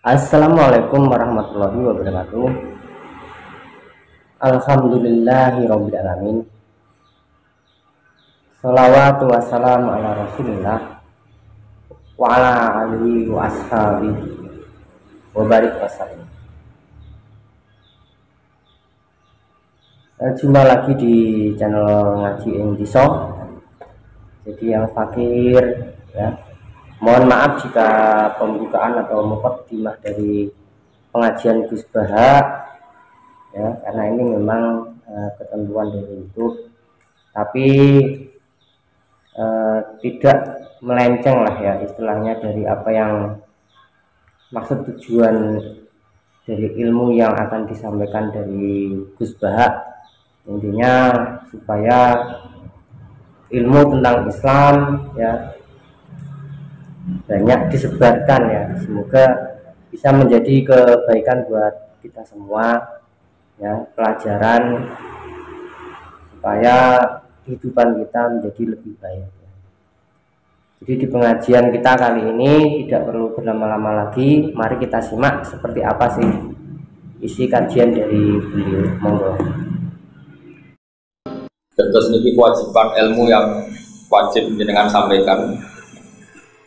Assalamualaikum warahmatullahi wabarakatuh. Alhamdulillahirabbil alamin. Shalawatu wassalamu ala Rasulillah wa ala alihi wa ashabihi wa barik wasallam. Jumpa lagi di channel Ngaji ing Disa. Jadi yang fakir ya. Mohon maaf jika pembukaan atau muqaddimah dari pengajian Gus Baha ya, karena ini memang ketentuan dari YouTube, tapi tidak melenceng lah ya istilahnya dari apa yang maksud tujuan dari ilmu yang akan disampaikan dari Gus Baha. Intinya supaya ilmu tentang Islam ya banyak disebarkan ya, semoga bisa menjadi kebaikan buat kita semua ya, pelajaran supaya kehidupan kita menjadi lebih baik ya. Jadi di pengajian kita kali ini tidak perlu berlama-lama lagi, mari kita simak seperti apa sih isi kajian dari beliau. Monggo. Terus ini kewajiban ilmu yang wajib dengan sampaikan.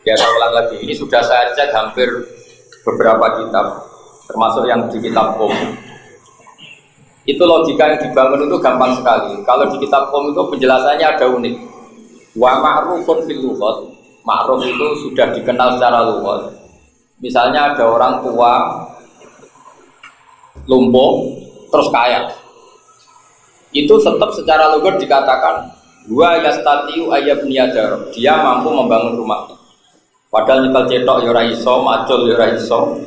Ya, saya ulang lagi, ini sudah saya cek hampir beberapa kitab, termasuk yang di kitab itu logika yang dibangun itu gampang sekali. Kalau di kitab itu penjelasannya ada unik. Wa ma'rufun fil lughat. Ma'ruf itu sudah dikenal secara lughat. Misalnya ada orang tua lumpuh terus kaya. Itu tetap secara lughat dikatakan wa yastatiu ayyabniyadar. Dia mampu membangun rumahnya. Padahal nyekel cetok ya ora iso, macul ya ora iso,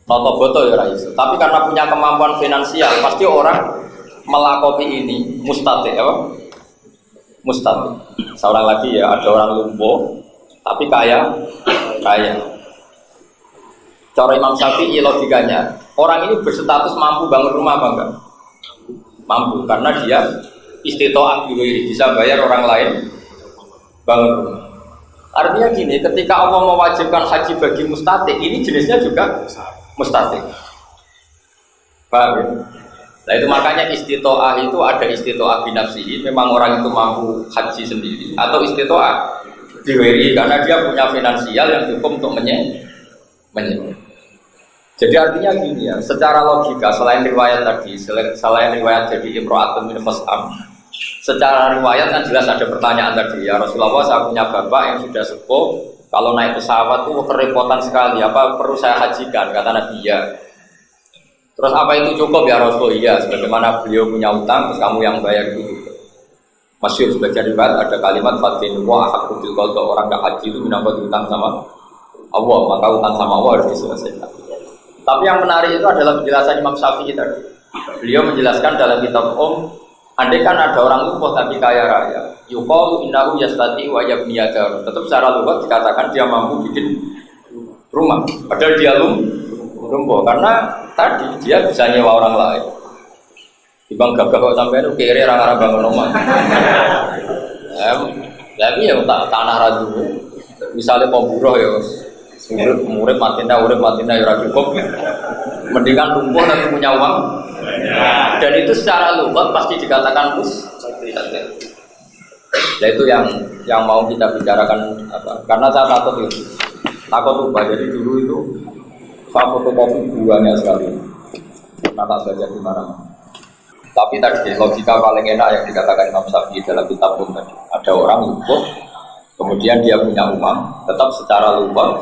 noto boto ya ora iso. Tapi karena punya kemampuan finansial, pasti orang melakoni ini mustati apa? Mustati. Seorang lagi ya, ada orang lumpuh tapi kaya. Cara Imam Syafi'i logikanya, orang ini berstatus mampu bangun rumah apa enggak? Mampu, karena dia istitoah biwiri, bisa bayar orang lain bangun rumah. Artinya gini, ketika Allah mewajibkan haji bagi mustatik, ini jenisnya juga mustatik. Paham ya? Nah itu makanya istitoah itu ada istitoah binafsihi, memang orang itu mampu haji sendiri, atau istitoah diwiri karena dia punya finansial yang cukup untuk menyewa. Jadi artinya gini ya, secara logika selain riwayat tadi, selain riwayat jadi imro'atun min fas'am, secara riwayat kan jelas ada pertanyaan tadi ya Rasulullah, saya punya bapak yang sudah sepuh, kalau naik pesawat itu kerepotan sekali, apa perlu saya hajikan? Kata Nabi ya. Terus apa itu cukup ya Rasul? Iya, sebagaimana beliau punya utang, terus kamu yang bayar dulu. Masyhur sebagian riwayat ada kalimat fatin wa ahqqu bil qada, orang gak haji itu mendapat utang sama Allah, maka utang sama Allah harus diselesaikan. Tapi yang menarik itu adalah penjelasan Imam Syafi'i tadi. Beliau menjelaskan dalam kitab andai kan ada orang lumpuh tapi kaya raya, yuqalu innahu yastati wa yabniyadar. Tetap secara lughat dikatakan dia mampu bikin rumah. Padahal dia lumpuh karena tadi dia bisa nyewa orang lain. Dibang gagah kok sampai itu kiri orang-orang bangun rumah. Tapi ya tanah radu. Misalnya pemburuh ya, murid matina ya cukup. Mendingan lumpuh tapi punya uang. Dan itu secara lughat pasti dikatakan mustahil. Nah itu yang mau kita bicarakan apa? Karena saya takut lupa. Jadi dulu itu saya fotokopi banyak sekali. Kata belajar di mana. Tapi tadi logika paling enak yang dikatakan Imam Syafi'i dalam kitab tadi. Ada orang lumpuh, kemudian dia punya uang, tetap secara lughat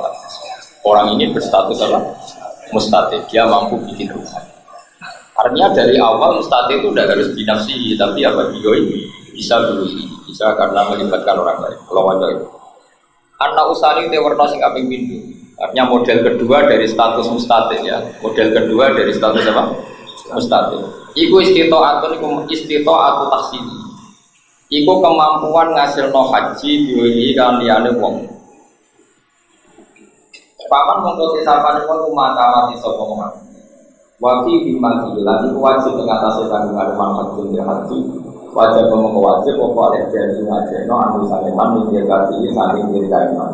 orang ini berstatus apa? Mustahil. Dia mampu bikin rumah. Artinya dari awal mustati itu tidak harus binafsi, tapi apa ini bisa dulu, bisa karena melibatkan orang lain. Kalau wajah itu, anak usani itu warna sing kaping pintu. Artinya model kedua dari status mustati ya, model kedua dari status apa? Mustati. Iku istito'atu tahsini. Iku kemampuan ngasilno haji diwiri kaliane wong. Papan mongko sesapane wong mati sapa wong. Wafi bimati lagi wajib mengatasi tanggungan manfaat dunia haji, wajib wajib oleh dari no anu saleman mendirgati saling dirgaiman.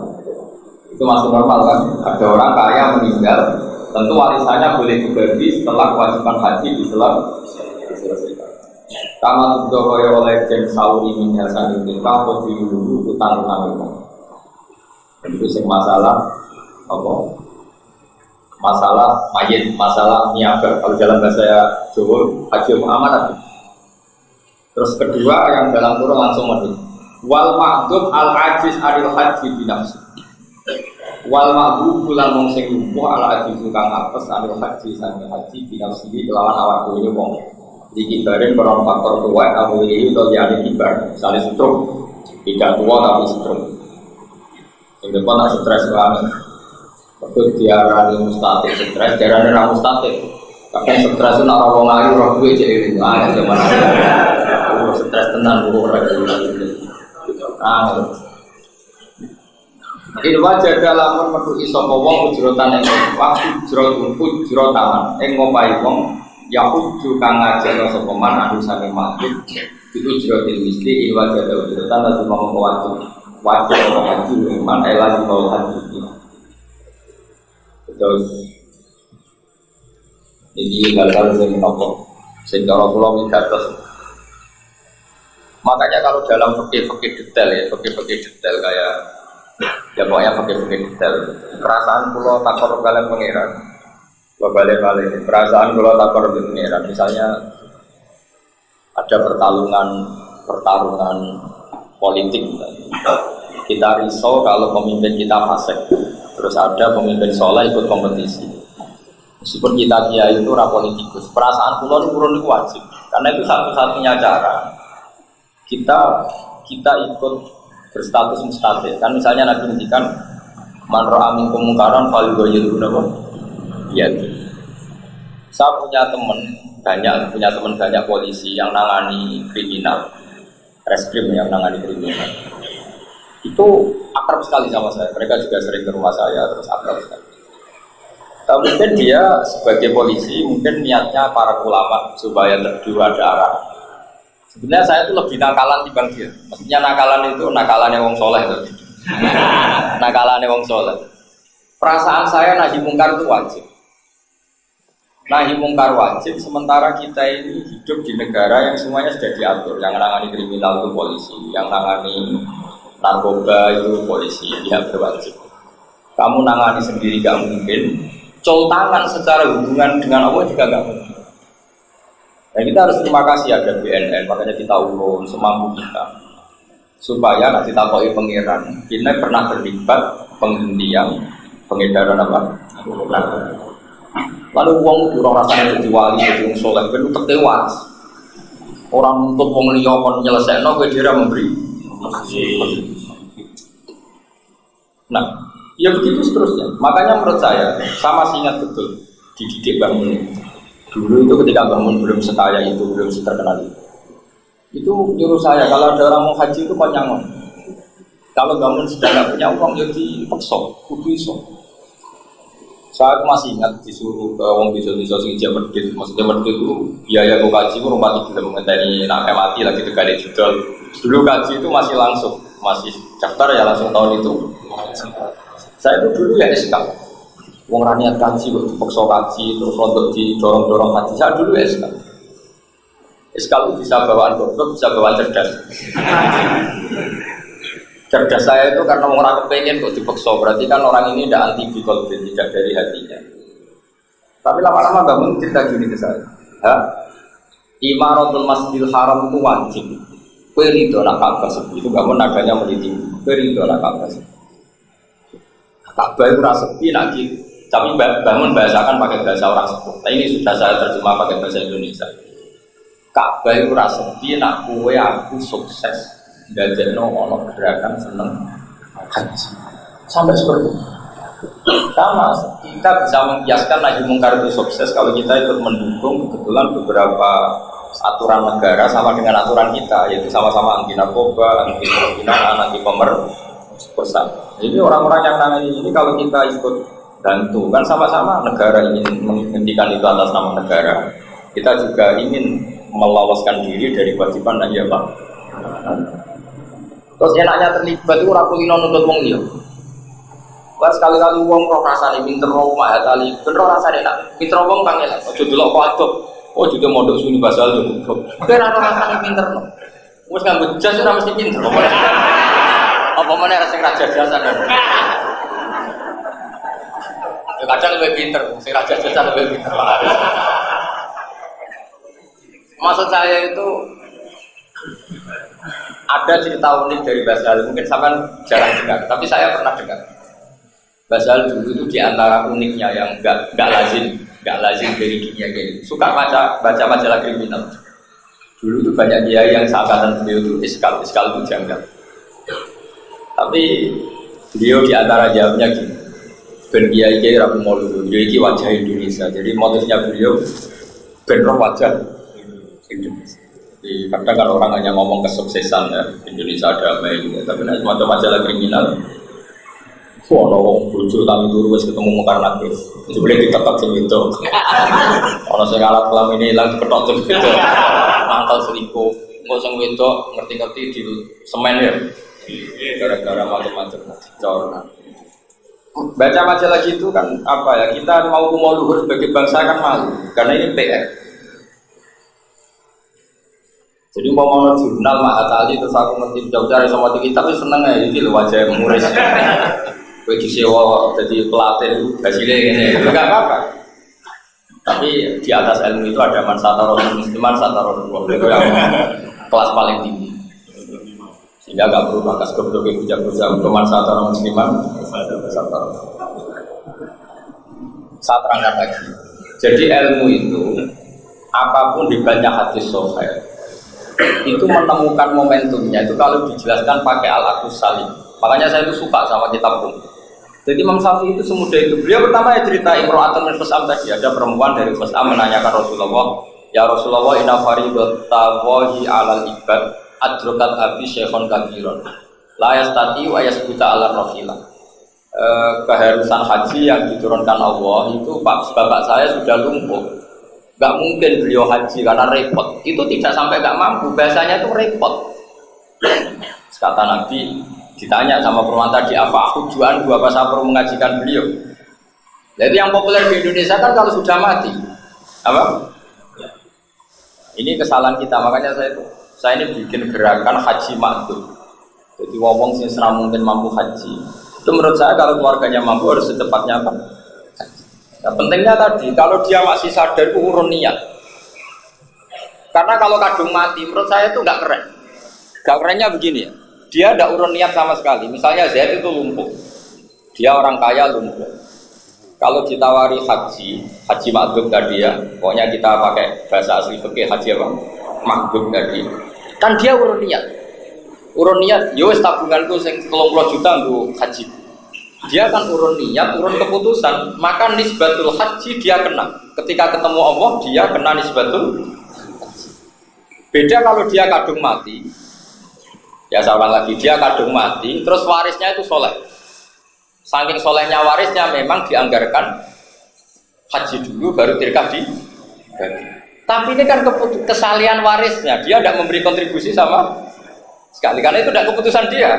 Itu masih normal kan? Ada orang kaya meninggal, Tentu warisannya boleh dibagi setelah kewajiban haji diselesaikan. Kama juga kaya oleh Jen Sauri minyak sani kita atau dulu utang-utang itu. Itu sing masalah apa? Masalah mayit, masalah niaga. Kalau dalam bahasa Jawa haji amanat. Terus kedua yang dalam kurung langsung mati. Wal ma'dub al ajiz aril haji binafsi. Wal ma'dub bulan wong sing lumpuh al ajiz kang apes aril haji sang haji binafsi kelawan awak dhewe wong. Iki bareng orang faktor tua atau ini atau yang kibar, misalnya stroke, tidak tua tapi stroke. Yang depan tak stres banget. Betul diarani mustatik stres, diarani ramu mustatik. Tapi stres itu nak rawong ayu, roh gue jadi ini. Ah, zaman itu stres tenang, gue orang jadi. Ah, ini wajah dalam menuju isopowong ujrotan yang waktu ujrotan yang ngopai wong. Ya uju kang ngajar sopeman anu sange makhluk itu jrotil misli il wajah ujrotan atau mau wajah orang haji man lagi mau haji. Terus ini hal-hal yang menopok sehingga Rasulullah minta terus. Makanya kalau dalam fikih detail ya, fikih detail kayak ya pokoknya fikih detail. Perasaan pulau takor kalian pengiran. Balik-balik perasaan kalau takor di pengiran. Misalnya ada pertarungan politik. Kita risau kalau pemimpin kita fasik. Terus ada pemimpin soleh ikut kompetisi. Meskipun kita kiai itu rapolitikus, perasaan pulau itu turun itu wajib. Karena itu satu-satunya cara kita ikut berstatus mustatir. Kan misalnya Nabi ngendikan man ra'a minkum munkaran falyughayyirhu ya. Saya punya teman banyak polisi yang nangani kriminal, reskrim yang nangani kriminal. Itu akrab sekali sama saya. Mereka juga sering ke rumah saya, terus akrab sekali. Tapi mungkin dia sebagai polisi, mungkin niatnya para ulama supaya terjual darah. Sebenarnya saya itu lebih nakalan dibanding dia. Maksudnya nakalan itu nakalannya wong soleh. Nakalannya wong soleh. Perasaan saya nahi mungkar itu wajib. Nahi mungkar wajib, sementara kita ini hidup di negara yang semuanya sudah diatur. Yang nangani kriminal itu polisi, yang nangani narkoba itu polisi, dia berwajib. Kamu nangani sendiri gak mungkin, col tangan secara hubungan dengan Allah juga gak mungkin. Dan kita harus terima kasih ada BNN, makanya kita urun semampu kita. Supaya nanti takoi pengiran, kita pernah terlibat penghentian pengedaran apa? Lalu uang itu orang rasanya jadi wali, jadi orang soleh, itu tertewas. Orang untuk pengelia kon nyelesaikan, gue dia memberi. Nah, ya begitu seterusnya. Makanya menurut saya masih ingat betul dididik bangun. Dulu itu ketika bangun belum sekaya itu, belum terkenal itu nyuruh saya kalau ada orang mau haji itu panjangan. Kalau bangun sudah nggak punya uang jadi paksa, kudu iso. Saya masih ingat disuruh ke wong desa-desa sing jek medhit, maksudnya medhit itu biaya kok kaji ku rumah tidak mengenteni nak mati lagi tegale judul. Dulu kaji itu masih langsung, masih daftar ya langsung tahun itu. Saya itu dulu ya SK. Wong ra niat kaji kok dipaksa kaji terus rontok didorong-dorong kaji. Saya dulu ya SK. SK itu bisa bawaan goblok, bisa bawaan cerdas. Cerdas saya itu karena orang kepengen kok dipaksa, berarti kan orang ini tidak anti bikolbin, tidak dari hatinya. Tapi lama-lama bangun cerita gini ke saya. Imaratul Masjidil Haram itu wajib. Perido nak Ka'bah sepi itu bangun nadanya meliti. Perido nak Ka'bah sepi. Ka'bah itu rasa sepi lagi, tapi bangun bahasakan pakai bahasa orang sepuh. Nah ini sudah saya terjemah pakai bahasa Indonesia. Ka'bah itu rasa sepi nak kue aku sukses. Gajahno ono gerakan seneng haji sampai seperti itu. Sama kita bisa membiaskan nahi mungkar itu sukses kalau kita ikut mendukung kebetulan beberapa aturan negara sama dengan aturan kita, yaitu sama-sama anti narkoba, anti perzinaan, anti pemerkosaan. Jadi orang-orang yang nangani ini kalau kita ikut bantu kan sama-sama negara ingin menghentikan itu atas nama negara. Kita juga ingin meloloskan diri dari kewajiban nahi apa. Terus enaknya terlibat itu rakulino nuntut wong liya. Wah sekali-kali wong roh rasane pinter roh mahat ali, bener rasane nak pinter wong kang elek. Aja delok kok aduk. Oh juga mondok suni basal yo goblok. Ora ora rasane pinter no. Wis nganggo jas ora mesti pinter. Apa meneh sing raja jasan. Ya kadang lebih pinter, sing raja jasan lebih pinter. Maksud saya itu ada cerita unik dari Basal, mungkin sampean jarang dengar, tapi saya pernah dengar. Basal dulu itu diantara uniknya yang nggak lazim dari dunia ini. Suka baca majalah kriminal. Dulu itu banyak kiai yang seangkatan beliau itu iskal itu janggal. Tapi beliau diantara jawabnya gini, ben kiai rabu maulu, jadi wajah Indonesia. Jadi motifnya beliau ben roh wajah Indonesia. Jadi kadang kan orang hanya ngomong kesuksesan ya Indonesia damai gitu, tapi nanti semacam majalah kriminal. Wah, orang bojo kami dulu wis ketemu Mukarnak wis. Sebenarnya diketok sing itu. Ono sing alat kelam ini hilang diketok sing itu. Mantel selingkuh, engko sing wedok ngerti-ngerti di semen ya. Gara-gara macam-macam dicor. Baca majalah gitu kan apa ya? Kita mau luhur sebagai bangsa kan malu karena ini PR. Jadi mau jurnal Mahat Ali terus aku ngerti jauh-jauh sama kita tapi seneng ya ini loh wajah muris. Bagi sewa jadi pelatih hasilnya ini enggak apa-apa. Tapi di atas ilmu itu ada mansatarul musliman, satarul itu yang kelas paling tinggi. Sehingga enggak perlu bakas goblok bujang-bujang untuk mansatarul musliman, satarul. Saya terangkan lagi. Jadi ilmu itu apapun dibanyak hadis sahih itu menemukan momentumnya itu kalau dijelaskan pakai al-aqus salim. Makanya saya itu suka sama kitab Qum. Jadi Imam Syafi'i itu semudah itu. Beliau pertama ya cerita Imro'atun min Khus'am tadi. Ada perempuan dari Khus'am menanyakan Rasulullah, ya Rasulullah inna fariidatallahi 'alal ibad adrokat abi syekhon kabiron la yastati wa yasbuta 'ala rafilah. Keharusan haji yang diturunkan Allah itu bapak saya sudah lumpuh. Gak mungkin beliau haji karena repot. Itu tidak sampai gak mampu. Bahasanya itu repot. Kata Nabi ditanya sama perempuan tadi, apa tujuan gua apa saya perlu mengajikan beliau? Jadi yang populer di Indonesia kan kalau sudah mati, apa? Ini kesalahan kita, makanya saya ini bikin gerakan haji makdum. Jadi wong sing senang mungkin mampu haji. Itu menurut saya kalau keluarganya mampu harus secepatnya apa? Nah, pentingnya tadi kalau dia masih sadar itu urun niat. Karena kalau kadung mati, menurut saya itu nggak keren. Nggak kerennya begini ya. Dia tidak urun niat sama sekali. Misalnya Zaid itu lumpuh, dia orang kaya lumpuh. Kalau ditawari haji makdum tadi ya, pokoknya kita pakai bahasa asli fikih haji apa? Makdum tadi. Kan dia urun niat. Yo tabunganku sing 30 juta untuk haji. Dia kan urun niat, urun keputusan. Maka nisbatul haji dia kena. Ketika ketemu Allah dia kena nisbatul. Beda kalau dia kadung mati. Ya saya ulang lagi, dia kadung mati, terus warisnya itu soleh. Saking solehnya warisnya memang dianggarkan haji dulu baru tirkah di. Tapi ini kan kesalahan warisnya, dia tidak memberi kontribusi sama sekali karena itu tidak keputusan dia.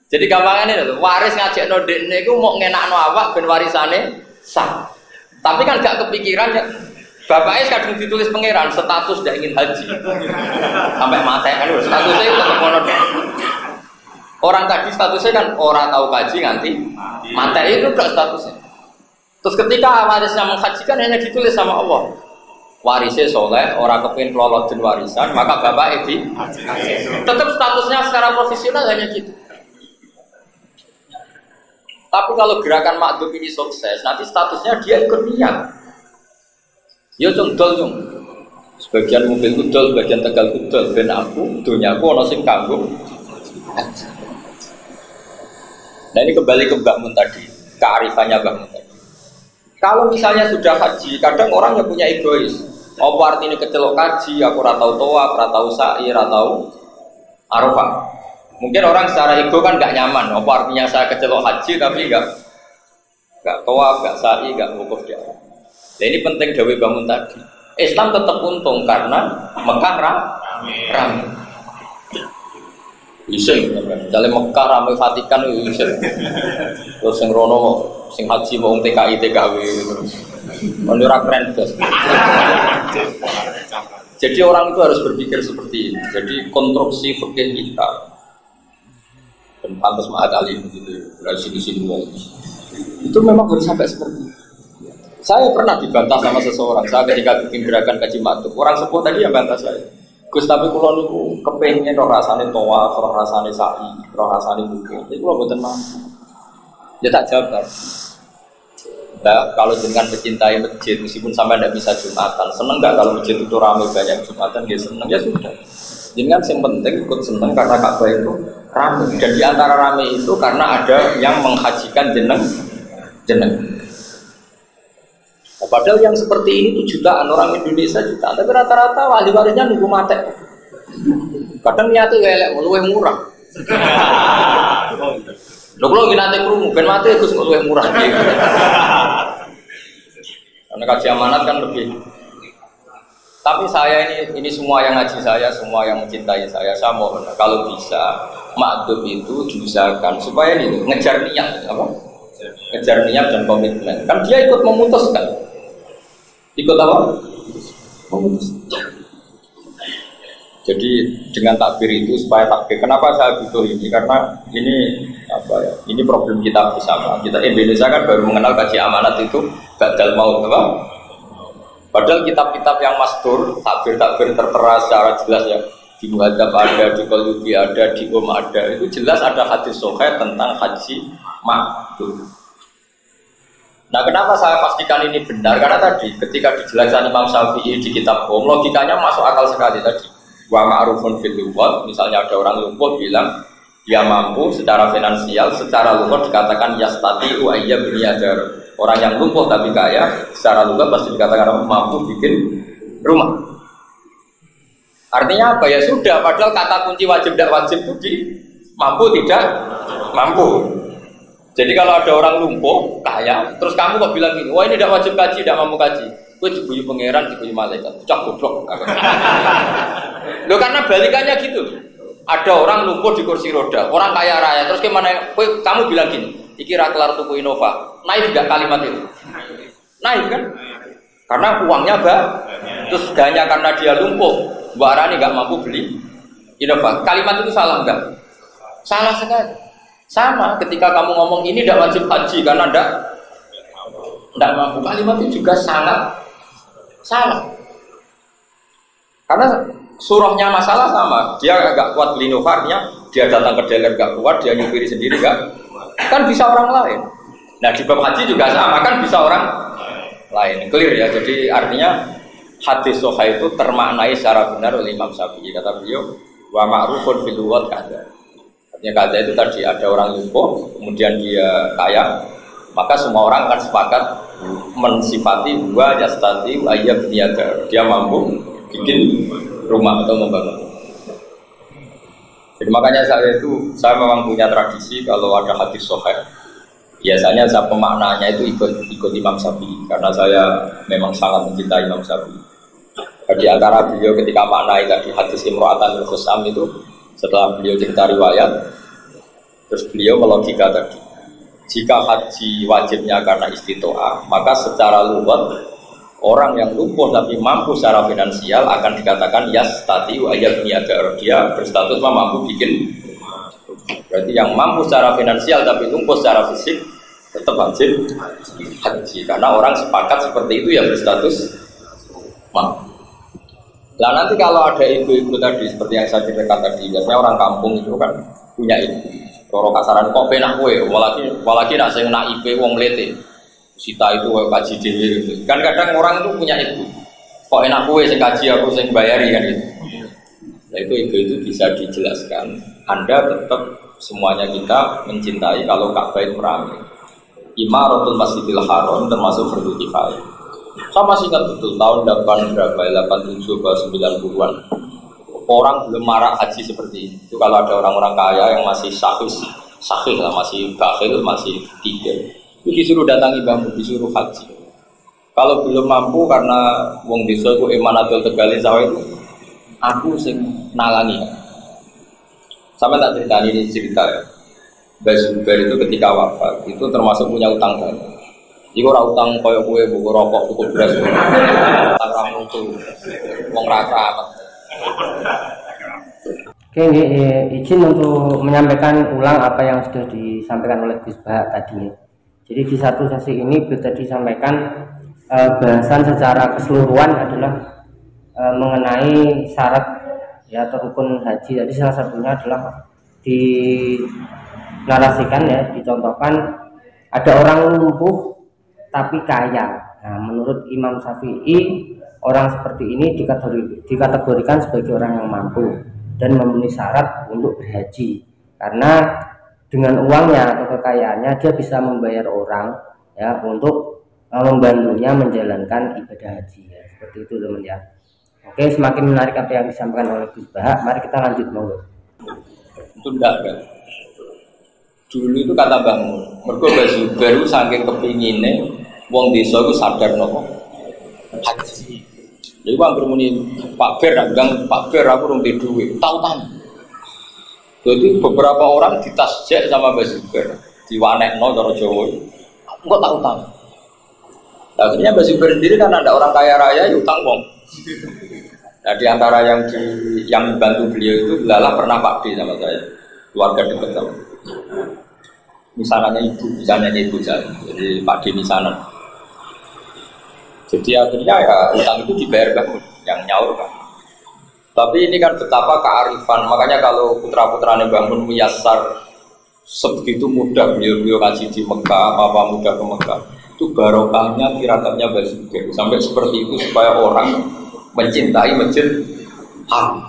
Jadi gampangannya itu waris ngajak nodekne itu mau ngenakno awak ben warisane sah. Tapi kan gak kepikiran ya. Bapaknya kadang ditulis pangeran status tidak ingin haji sampai mati kan statusnya itu tetap monoton. Orang tadi statusnya kan orang tahu haji nanti mati itu udah statusnya. Terus ketika warisnya menghajikan hanya ditulis sama Allah warisnya soleh orang kepingin kelolot dan warisan maka bapak itu tetap statusnya secara profesional hanya gitu. Tapi kalau gerakan makdum ini sukses nanti statusnya dia ikut niat. Ya dol. Sebagian mobil kudol, sebagian Tegal kudol. Ben aku, dunia aku ono sing kanggo. Nah ini kembali ke Mbak Mun tadi, kearifannya Mbak Mun tadi. Kalau misalnya sudah haji, kadang orang yang punya egois. Apa artinya kecelok haji? Aku ratau toa, ratau sa'i, ratau arafah. Mungkin orang secara ego kan nggak nyaman. Apa artinya saya kecelok haji tapi nggak toa, nggak sa'i, nggak wukuf di Arafah. Nah ini penting Dawe bangun tadi. Islam tetap untung karena Mekah ramai. Iseng, Misalnya Mekah ramai Vatikan itu terus sing rono sing haji mau TKI TKW terus menurut keren terus. Jadi orang itu harus berpikir seperti ini. Jadi konstruksi fikih kita dan pantas ma'adali begitu dari sini itu memang harus sampai seperti itu. Saya pernah dibantah sama seseorang. Saya ketika bikin gerakan kaji matuk, orang sepuh tadi yang bantah saya. Gus tapi kalau niku kepengen roh rasane toa, roh rasane sa'i, roh rasane buku. Itu kalau buatan mampu. Dia tak jawab. Nah, kalau dengan mencintai masjid, meskipun sampai tidak bisa Jumatan, seneng nggak kalau masjid itu ramai banyak Jumatan? Dia seneng ya sudah. Jangan yang penting ikut seneng karena Ka'bah itu ramai. Dan di antara ramai itu karena ada yang menghajikan jeneng. Padahal yang seperti ini itu jutaan orang Indonesia jutaan, tapi rata-rata wali warisnya nunggu mati. Kadang niatnya elek, luwih murah. Lho kalau nanti krungu ben mati itu luwih murah. Karena kaji amanat kan lebih. Tapi saya ini semua yang ngaji saya, semua yang mencintai saya mohon kalau bisa makdub itu diusahakan supaya ini ngejar niat apa? Ngejar niat dan komitmen. Kan dia ikut memutuskan. Ikut apa? Memutus. Jadi dengan takbir itu supaya takbir. Kenapa saya butuh ini? Karena ini apa ya? Ini problem kita bersama. Kita Indonesia kan baru mengenal kaji amanat itu badal maut, apa? Padahal kitab-kitab yang mastur takbir tertera secara jelas ya. Di Muhadzab ada, di Qulubi ada, di ada. Itu jelas ada hadis sahih tentang haji makdum. Nah, kenapa saya pastikan ini benar? Karena tadi ketika dijelaskan Imam Syafi'i di kitab logikanya masuk akal sekali tadi. Wa ma'rufun fil lughah, misalnya ada orang lumpuh bilang dia mampu secara finansial, secara lughah dikatakan yastati'u ayyab niyajar. Orang yang lumpuh tapi kaya, secara lughah pasti dikatakan mampu bikin rumah. Artinya apa ya sudah, padahal kata kunci wajib tidak wajib itu di mampu tidak mampu. Jadi kalau ada orang lumpuh, kaya, terus kamu kok bilang gini, wah ini tidak wajib kaji, tidak mampu kaji. Gue diguyu pangeran, diguyu malaikat, cak goblok. Loh karena balikannya gitu. Ada orang lumpuh di kursi roda, orang kaya raya, terus gimana? Kamu bilang gini, iki ra kelar tuku Innova, naik tidak kalimat itu? Naik kan? Karena uangnya terus hanya karena dia lumpuh, Mbak Arani nggak mampu beli Innova. Kalimat itu salah enggak? Salah sekali. Sama ketika kamu ngomong ini tidak wajib haji karena tidak mampu, kalimat itu juga sangat salah. Karena surahnya masalah sama, dia agak kuat beli Innova, dia datang ke dealer gak kuat, dia nyupiri sendiri gak, kan bisa orang lain. Nah di bab haji juga sama, kan bisa orang lain. Clear ya, jadi artinya hadis sahih itu termaknai secara benar oleh Imam Syafi'i. Kata beliau, wa ma'rufun fil lughah kada. Artinya kada itu tadi ada orang lumpuh, kemudian dia kaya, maka semua orang akan sepakat mensifati wa yastati wa ayyab niyaga. Dia mampu bikin rumah atau membangun. Jadi makanya saya memang punya tradisi kalau ada hadis sahih, biasanya saya pemaknanya itu ikut Imam Syafi'i karena saya memang sangat mencintai Imam Syafi'i. Di antara beliau ketika maknai tadi hadis imro'atan al-khusam itu, setelah beliau cerita riwayat, terus beliau melogika tadi, jika haji wajibnya karena istitoah, maka secara lugat orang yang lumpuh tapi mampu secara finansial akan dikatakan yastati wa ayyab niyaga, dia berstatus mampu bikin. Berarti yang mampu secara finansial tapi lumpuh secara fisik tetap wajib haji, karena orang sepakat seperti itu ya berstatus mampu. Lah nanti kalau ada ibu-ibu tadi seperti yang saya ceritakan tadi, biasanya orang kampung itu kan punya ibu. Kalau kasaran kok penak kowe, apalagi nak sing nak IP wong mlete. Sita itu kaji dhewe gitu. Kan kadang orang itu punya ibu. Kok enak kowe sing kaji aku sing bayari kan gitu. Nah itu ibu itu bisa dijelaskan. Anda tetap semuanya kita mencintai kalau Ka'bah itu ramai. Imaratul Masjidil Haram termasuk fardu kifayah. Saya masih ingat betul tahun 87 ke 90-an. Orang belum marak haji seperti itu. Kalau ada orang-orang kaya yang masih sahih lah, masih bakhil, masih tiga, itu disuruh datangi bambu, disuruh haji. Kalau belum mampu karena wong desa itu emanatul tegalin sawah itu, aku sing nalangi. Sama tak cerita ini cerita ya. Mbak Zubair itu ketika wafat itu termasuk punya utang banyak. Iku ora utang koyo kowe buku rokok, buku beras. Utang kamu tuh wong ra keramat. Oke, izin untuk menyampaikan ulang apa yang sudah disampaikan oleh Gus Bahak tadi. Jadi di satu sesi ini sudah disampaikan bahasan secara keseluruhan adalah mengenai syarat ya atau rukun haji. Jadi salah satunya adalah dinarasikan ya, dicontohkan ada orang lumpuh tapi kaya. Nah, menurut Imam Syafi'i orang seperti ini dikategorikan sebagai orang yang mampu dan memenuhi syarat untuk berhaji karena dengan uangnya atau kekayaannya dia bisa membayar orang ya untuk membantunya menjalankan ibadah haji ya. Seperti itu teman ya. Oke, semakin menarik apa yang disampaikan oleh Gus Bahak. Mari kita lanjut monggo. Itu enggak kan? Dulu itu kata Bang mergo baju baru saking kepingine wong desa itu sadar nopo haji. Jadi bang bermuni Pak Ber, bilang Pak Ber aku belum duit, tahu tan. Jadi beberapa orang ditasjek sama Mbak Zuber, diwanekno cara Jawa. Enggak tahu tan. Akhirnya Mbak Zuber sendiri kan ada orang kaya raya, utang wong. Nah di antara yang bantu beliau itu Lala pernah Pak D sama saya, keluarga dekat sama. Misalnya ibu saya, jadi Pak D misalnya. Jadi akhirnya ya utang itu dibayar bangun yang nyaur kan. Tapi ini kan betapa kearifan. Makanya kalau putra-putranya bangun Muyassar sebegitu mudah beliau ngaji di Mekah, apa mudah ke Mekah. Itu barokahnya tirakatnya Basuki. Sampai seperti itu supaya orang mencintai masjid Haram.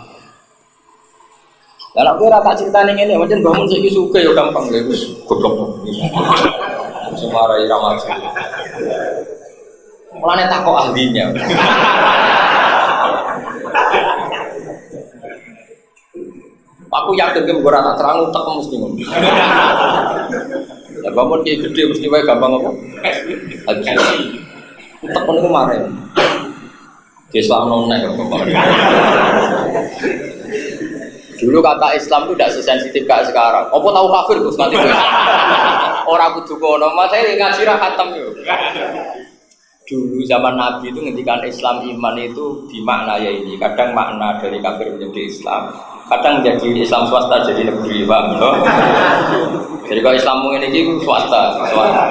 Lah aku ora tak critane ngene, pancen bangun saiki suke ya gampang lho wis goblok. Semarai ramaji. Mulane takok ahlinya. Aku yakin ke ora tak terang utek mesti ngono. Ya bangun ki gede mesti wae gampang apa? Haji. Utek niku mare. Islam noneh kok. Dulu kata Islam itu tidak sesensitif kayak sekarang. Apa tahu kafir Gus nanti? Orang kudu kono, mas saya ngaji ra khatam yo. Dulu zaman Nabi itu ngendikan Islam iman itu dimakna ya ini. Kadang makna dari kafir menjadi Islam, kadang menjadi Islam swasta jadi negeri, paham loh. Jadi kalau Islam ini swasta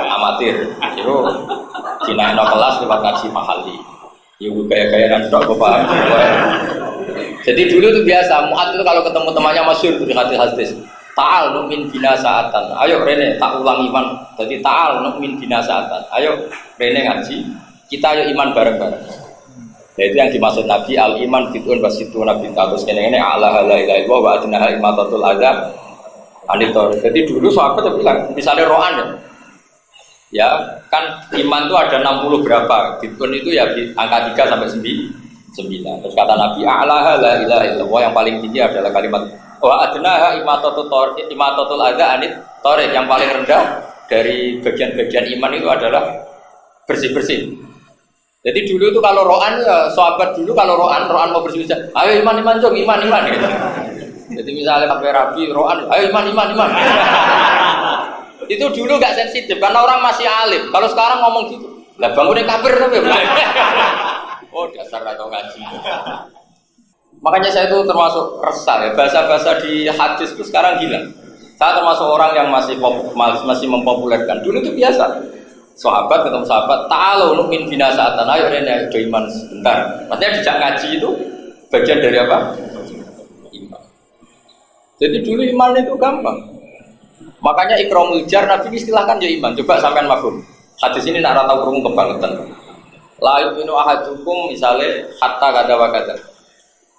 amatir, itu dinaikno kelas lewat ngaji mahali. Ibu gaya-gaya dan dok paham. Jadi dulu itu biasa, Mu'ad itu kalau ketemu temannya masyhur itu di hadis. Ta'al nu'min bina sa'atan. Ayo Rene tak ulang iman. Jadi ta'al nu'min bina sa'atan. Ayo Rene ngaji. Kita ayo iman bareng-bareng. Nah, itu yang dimaksud Nabi al-iman bid'un wasituna bid'ah. Terus ini ala la ilaha illallah wa adnaha imatatul adza anitor. Jadi dulu sahabat bilang, misalnya ro'an ya, kan iman itu ada 60 berapa. Bid'un itu ya angka 3 sampai 9. Terus kata Nabi ala la ilaha illallah, yang paling tinggi adalah kalimat wa adnaha imatatul adza anitor. Yang paling rendah dari bagian-bagian iman itu adalah bersih-bersih. Jadi dulu itu kalau ro'an ya sahabat dulu kalau ro'an mau bersih-bersih, ayo iman jong iman gitu. Jadi misalnya sampai rabi ro'an, ayo iman. Itu dulu nggak sensitif karena orang masih alim. Kalau sekarang ngomong gitu, lah bangunnya kafir tapi oh dasar atau ngaji. Makanya saya itu termasuk resah ya, bahasa-bahasa di hadis itu sekarang gila. Saya termasuk orang yang masih mempopulerkan. Dulu itu biasa. Sahabat ketemu sahabat, ta'alu nu'min bina sa'atan. Ayo Rene do iman sebentar. Maksudnya dijak ngaji itu bagian dari apa? Iman. Jadi dulu iman itu gampang. Makanya ikramul jar Nabi istilahkan ya iman. Coba sampean mafhum. Hadis ini nak tahu krungu kebangetan. La yu'minu ahadukum misalnya hatta kada wa kada.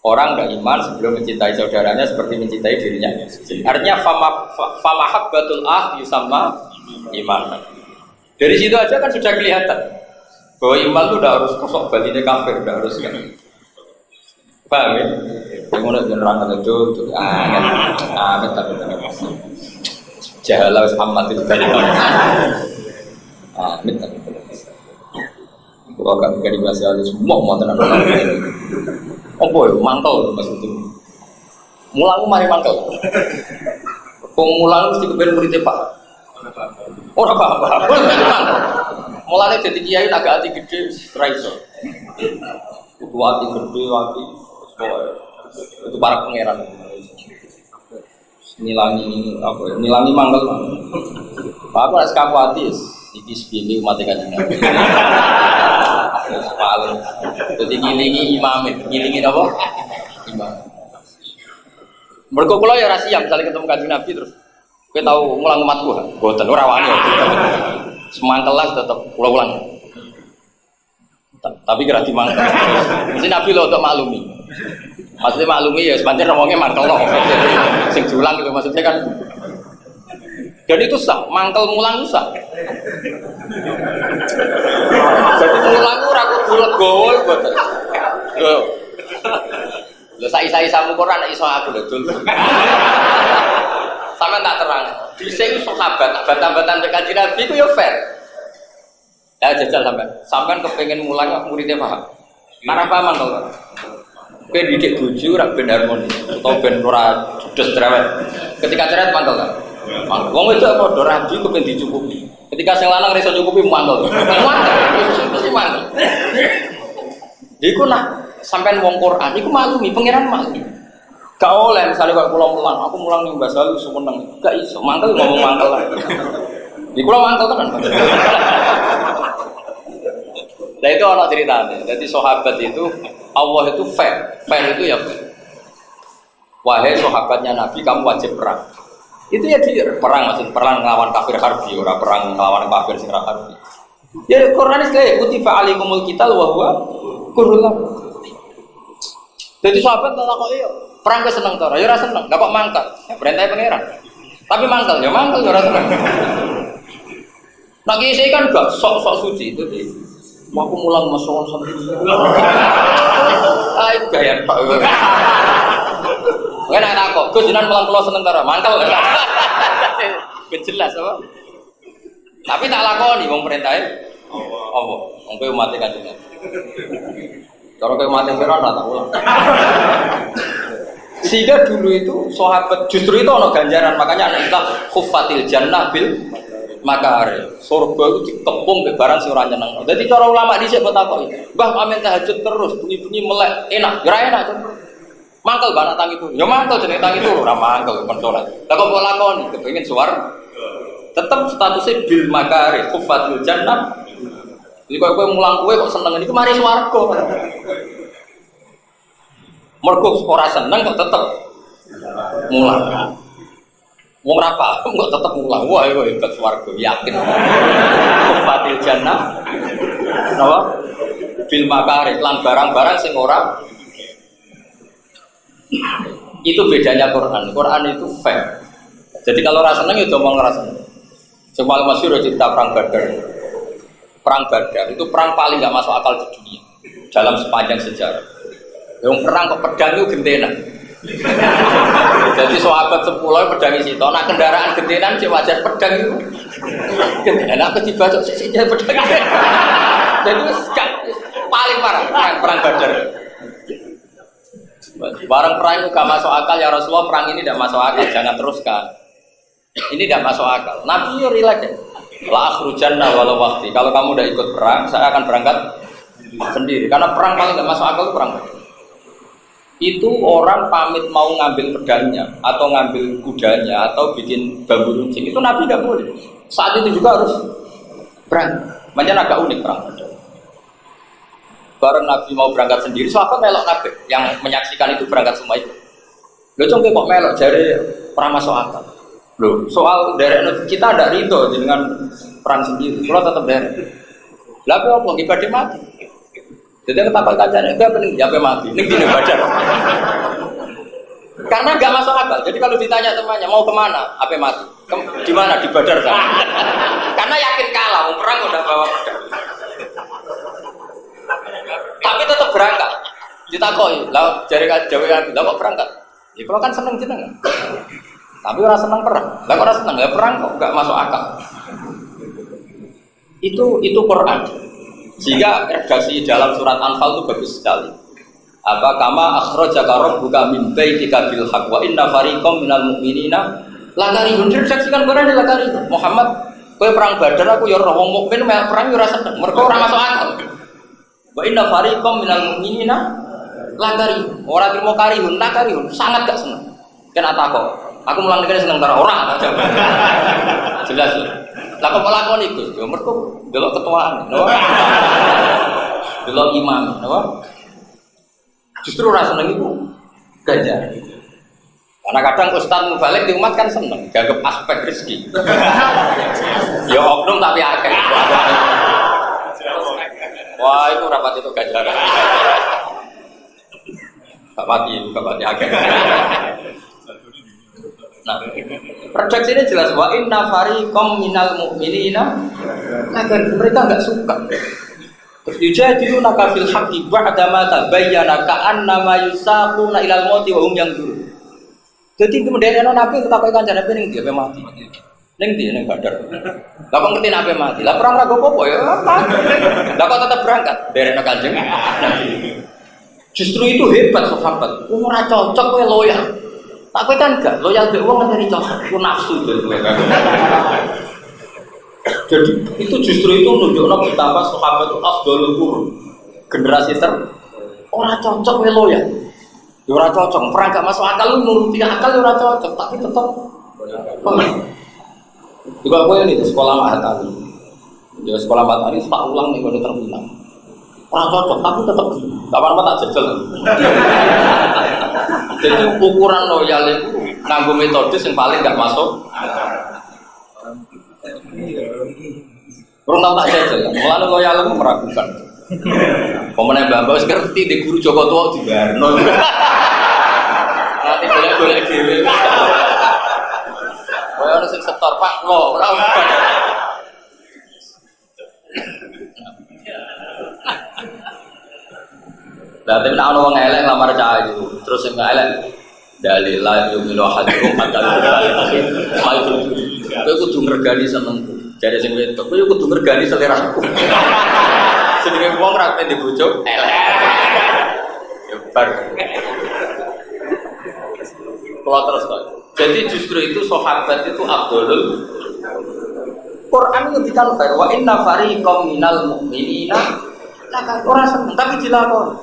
Orang enggak iman sebelum mencintai saudaranya seperti mencintai dirinya. Artinya famahabbatul yusamma iman. Dari situ aja kan sudah kelihatan bahwa iman itu udah harus kosok batinnya kafir, udah harus kan. Paham ya? Yang mana generang itu amin tapi jahalah amat itu dari amin tapi kalau kami kan dibahas aja semua mau tenang. Oh boy, mantel maksudnya. Mulang mari mantel. Wong mulang mesti kepen muridé Pak. Ora apa-apa. Mulane dadi kiai agak ati gede ra iso. Kudu ati gede ati itu para pangeran. Nilangi apa ya? Nilangi mangkel. Aku nek kapati iki sepini umat Kanjeng Nabi. Paling. Dadi ngilingi imam, ngilingi apa? Imam. Mergo kula ya ra siap misale ketemu Kanjeng Nabi terus kowe tau mulang umatku, mboten ora wani. Semangkelas tetep kula ulang. Tapi kira dimangkel. Mesti Nabi lho untuk maklumi. Maksudnya maklumi ya sepanjang ngomongnya mangkel loh. Sing diulang gitu maksudnya kan. Dan itu sah, mangkel mulang itu sah. Jadi mulang ora kudu legowo mboten. Lho saiki samu Quran iso aku lho dul. Sampe tak terang. Dhisik sahabat bantah-bantahan Kanjeng Nabi ku ya fair. Ya jajal sampean kepengin mulang muridnya paham. Karena paham mangkel. Kowe didik bojo ora ben harmoni utawa ben ora judes cerewet. Ketika cerewet mangkel kan. Mangkel. Wong wedok padha rabi kepen dicukupi. Ketika sing lanang ora iso nyukupi mangkel. Mangkel. Mesti mangkel. Iku nak sampean wong Quran iku maklumi pangeran maklumi. Gak oleh misalnya kok kula mulang, aku mulang ning Mbah Salu semeneng. Gak iso, mangkel ngomong mangkel lah. Di kula mangkel tenan. Nah itu ana ceritanya. Jadi sahabat itu Allah itu fair. Fair itu ya fair. Wahai sahabatnya Nabi, kamu wajib perang. Itu ya dia perang, maksud perang ngelawan kafir harbi, ora perang ngelawan kafir sing harbi. Ya Quran iki kutiba alaikumul qital wa huwa kurhul lakum. Jadi sahabat tak kok yo perang ke seneng to, ya ora seneng, gak kok mangkel. Ya perintah pangeran. Tapi mangkel ya ora seneng. Nah kiai kan gak sok-sok suci itu di. Aku mulang masuk sampai. Ai gaya Pak. Kowe nek takok, Gus jenengan mulang kula seneng ta mangkel. Jelas apa? Tapi tak lakoni wong perintahe Allah. Wong kowe umat Kanjeng Nabi. Cara kowe umat Fir'aun tak ulang. Sehingga dulu itu sahabat justru itu ono ganjaran, makanya ana istilah khuffatil jannah bil makare. Surga itu dikepung ke barang sing ora nyeneng. Dadi cara ulama dhisik kok takoki, "Mbah amin tahajud terus, bunyi-bunyi melek, enak." Ya ora enak. Mangkel banak tangi turu. Ya mangkel jenenge tangi turu, ora mangkel kon salat. Lah kok lakoni kepengin suwarga. Tetap statusnya bil makare, khuffatil jannah. Jadi kowe mulang kowe kok seneng niku mari swarga. Mergo ora seneng kok tetep mulang. Wong ora paham kok tetep mulang. Wah, iku hebat swarga, yakin. Khuffatil jannah. Napa? Bil makare lan barang-barang sing ora. Itu bedanya Quran. Quran itu fair. Jadi kalau ora seneng ya ngomong ora seneng. Semalam masyhur cerita perang Badar. Perang Badar itu perang paling enggak masuk akal di dunia dalam sepanjang sejarah. Yang perang kok pedang itu gentenan. Jadi sahabat 10 pedang isi to. Nah kendaraan gentenan sing wajar pedang itu. Gentenan aku dibacok sik pedang. Jadi paling parah perang Badar. Barang perang itu gak masuk akal ya Rasulullah, perang ini tidak masuk akal, jangan teruskan. Ini tidak masuk akal. Nabi relax. La akhrujanna walau waqti. Kalau kamu udah ikut perang, saya akan berangkat sendiri. Karena perang paling tidak masuk akal itu perang. Itu orang pamit mau ngambil pedangnya atau ngambil kudanya atau bikin bambu runcing. Itu Nabi tidak boleh. Saat itu juga harus perang. Makanya agak unik perang. Bareng Nabi mau berangkat sendiri, sahabat melok Nabi yang menyaksikan itu berangkat semua itu. Lho congke kok melok jare perang masuk akal. Loh, soal derek kita ada ridho dengan perang sendiri. Kalau tetap derek. Lah kok ibadah mati. Jadi ketapal kancane enggak penting sampai mati. Ning dine Badar. Karena enggak masuk akal. Jadi kalau ditanya temannya mau kemana? Apa mati? Di mana? Di Badar kan? Karena yakin kalah, mau perang udah bawa pedang. Tapi tetap berangkat. Ditakoi, lah jare Jawa kan, lah kok berangkat? Ya kalau kan seneng jenengan. Tapi orang senang perang. Lah orang senang ya perang kok enggak masuk akal. Itu Quran. Sehingga redaksi dalam surat Anfal itu bagus sekali. Apa kama akhrajaka rabbuka min baitika bil haqq wa inna fariqam minal mu'minina Lakari diredaksikan barang lakari. Muhammad, kowe perang Badar aku ya ora wong mukmin melok perang ya ora seneng. Mergo ora masuk akal. Wa inna fariqam minal mu'minina lakari. Ora trimo karihun, lakarihun, sangat gak seneng. Kena takok. Aku mulang nek seneng karo ora aja. Jelas. Lah kok lakoni Gus? Ya mergo delok ketuaan. Delok imam, napa? Justru ora seneng iku ganjar. Karena kadang Ustaz Mubalik di umat kan seneng, dianggap aspek rezeki. Ya oknum tapi akeh. Wah itu rapat itu ganjaran. Gak mati akeh. Nah, redaksi ini jelas wa inna fariqam minal mu'minina agar mereka enggak suka. Yujadilunaka fil haqqi ba'da ma tabayyana ka'annama yusaquna ilal mauti wa hum yanzurun. Jadi kemudian Nabi ketahui kancane ning dia mati. Ning dia ning Badar. Lah kok ngerti Nabi mati? Lah perang raga apa ya? Lah kok tetap berangkat dari Kanjeng Nabi. Justru itu hebat sahabat. Ora cocok kowe loyal. Tak kowe kan enggak loyal mbek wong ngene cocok. Ku nafsu kowe. Jadi itu justru itu menunjukkan betapa sahabat itu afdhalul qurun. Generasi ora cocok kowe loyal. Ya ora cocok, perang gak masuk akal lu nuruti akal ya ora cocok, tapi tetap juga gue ini di sekolah Mahatani. Di sekolah Mahatani tak ulang nih gue terminal. Ora cocok, tapi tetap kapan-kapan tak jejel. Jadi ukuran loyal itu nganggo metode yang paling gak masuk. Kurang tahu tak jejel. Mulane loyal itu meragukan. Pemenang Mbak ngerti di guru Joko Tua di Barno. Nanti boleh dhewe. Kowe ono sing setor Pak lo, ora usah. Lah tapi nek ono wong elek lamar cah itu, terus sing elek dalil yu'minu ahadukum hatta yu'minu. Kowe kudu ngregani senengku. Jare sing wedok, kowe kudu ngregani seleraku. Jenenge wong ra pengen dibojo elek. Ya bar. Kalau terus kok. Jadi justru itu sahabat itu afdhalul Quran ngendikan wa inna fariqam minal mu'minina ora seneng tapi dilakoni.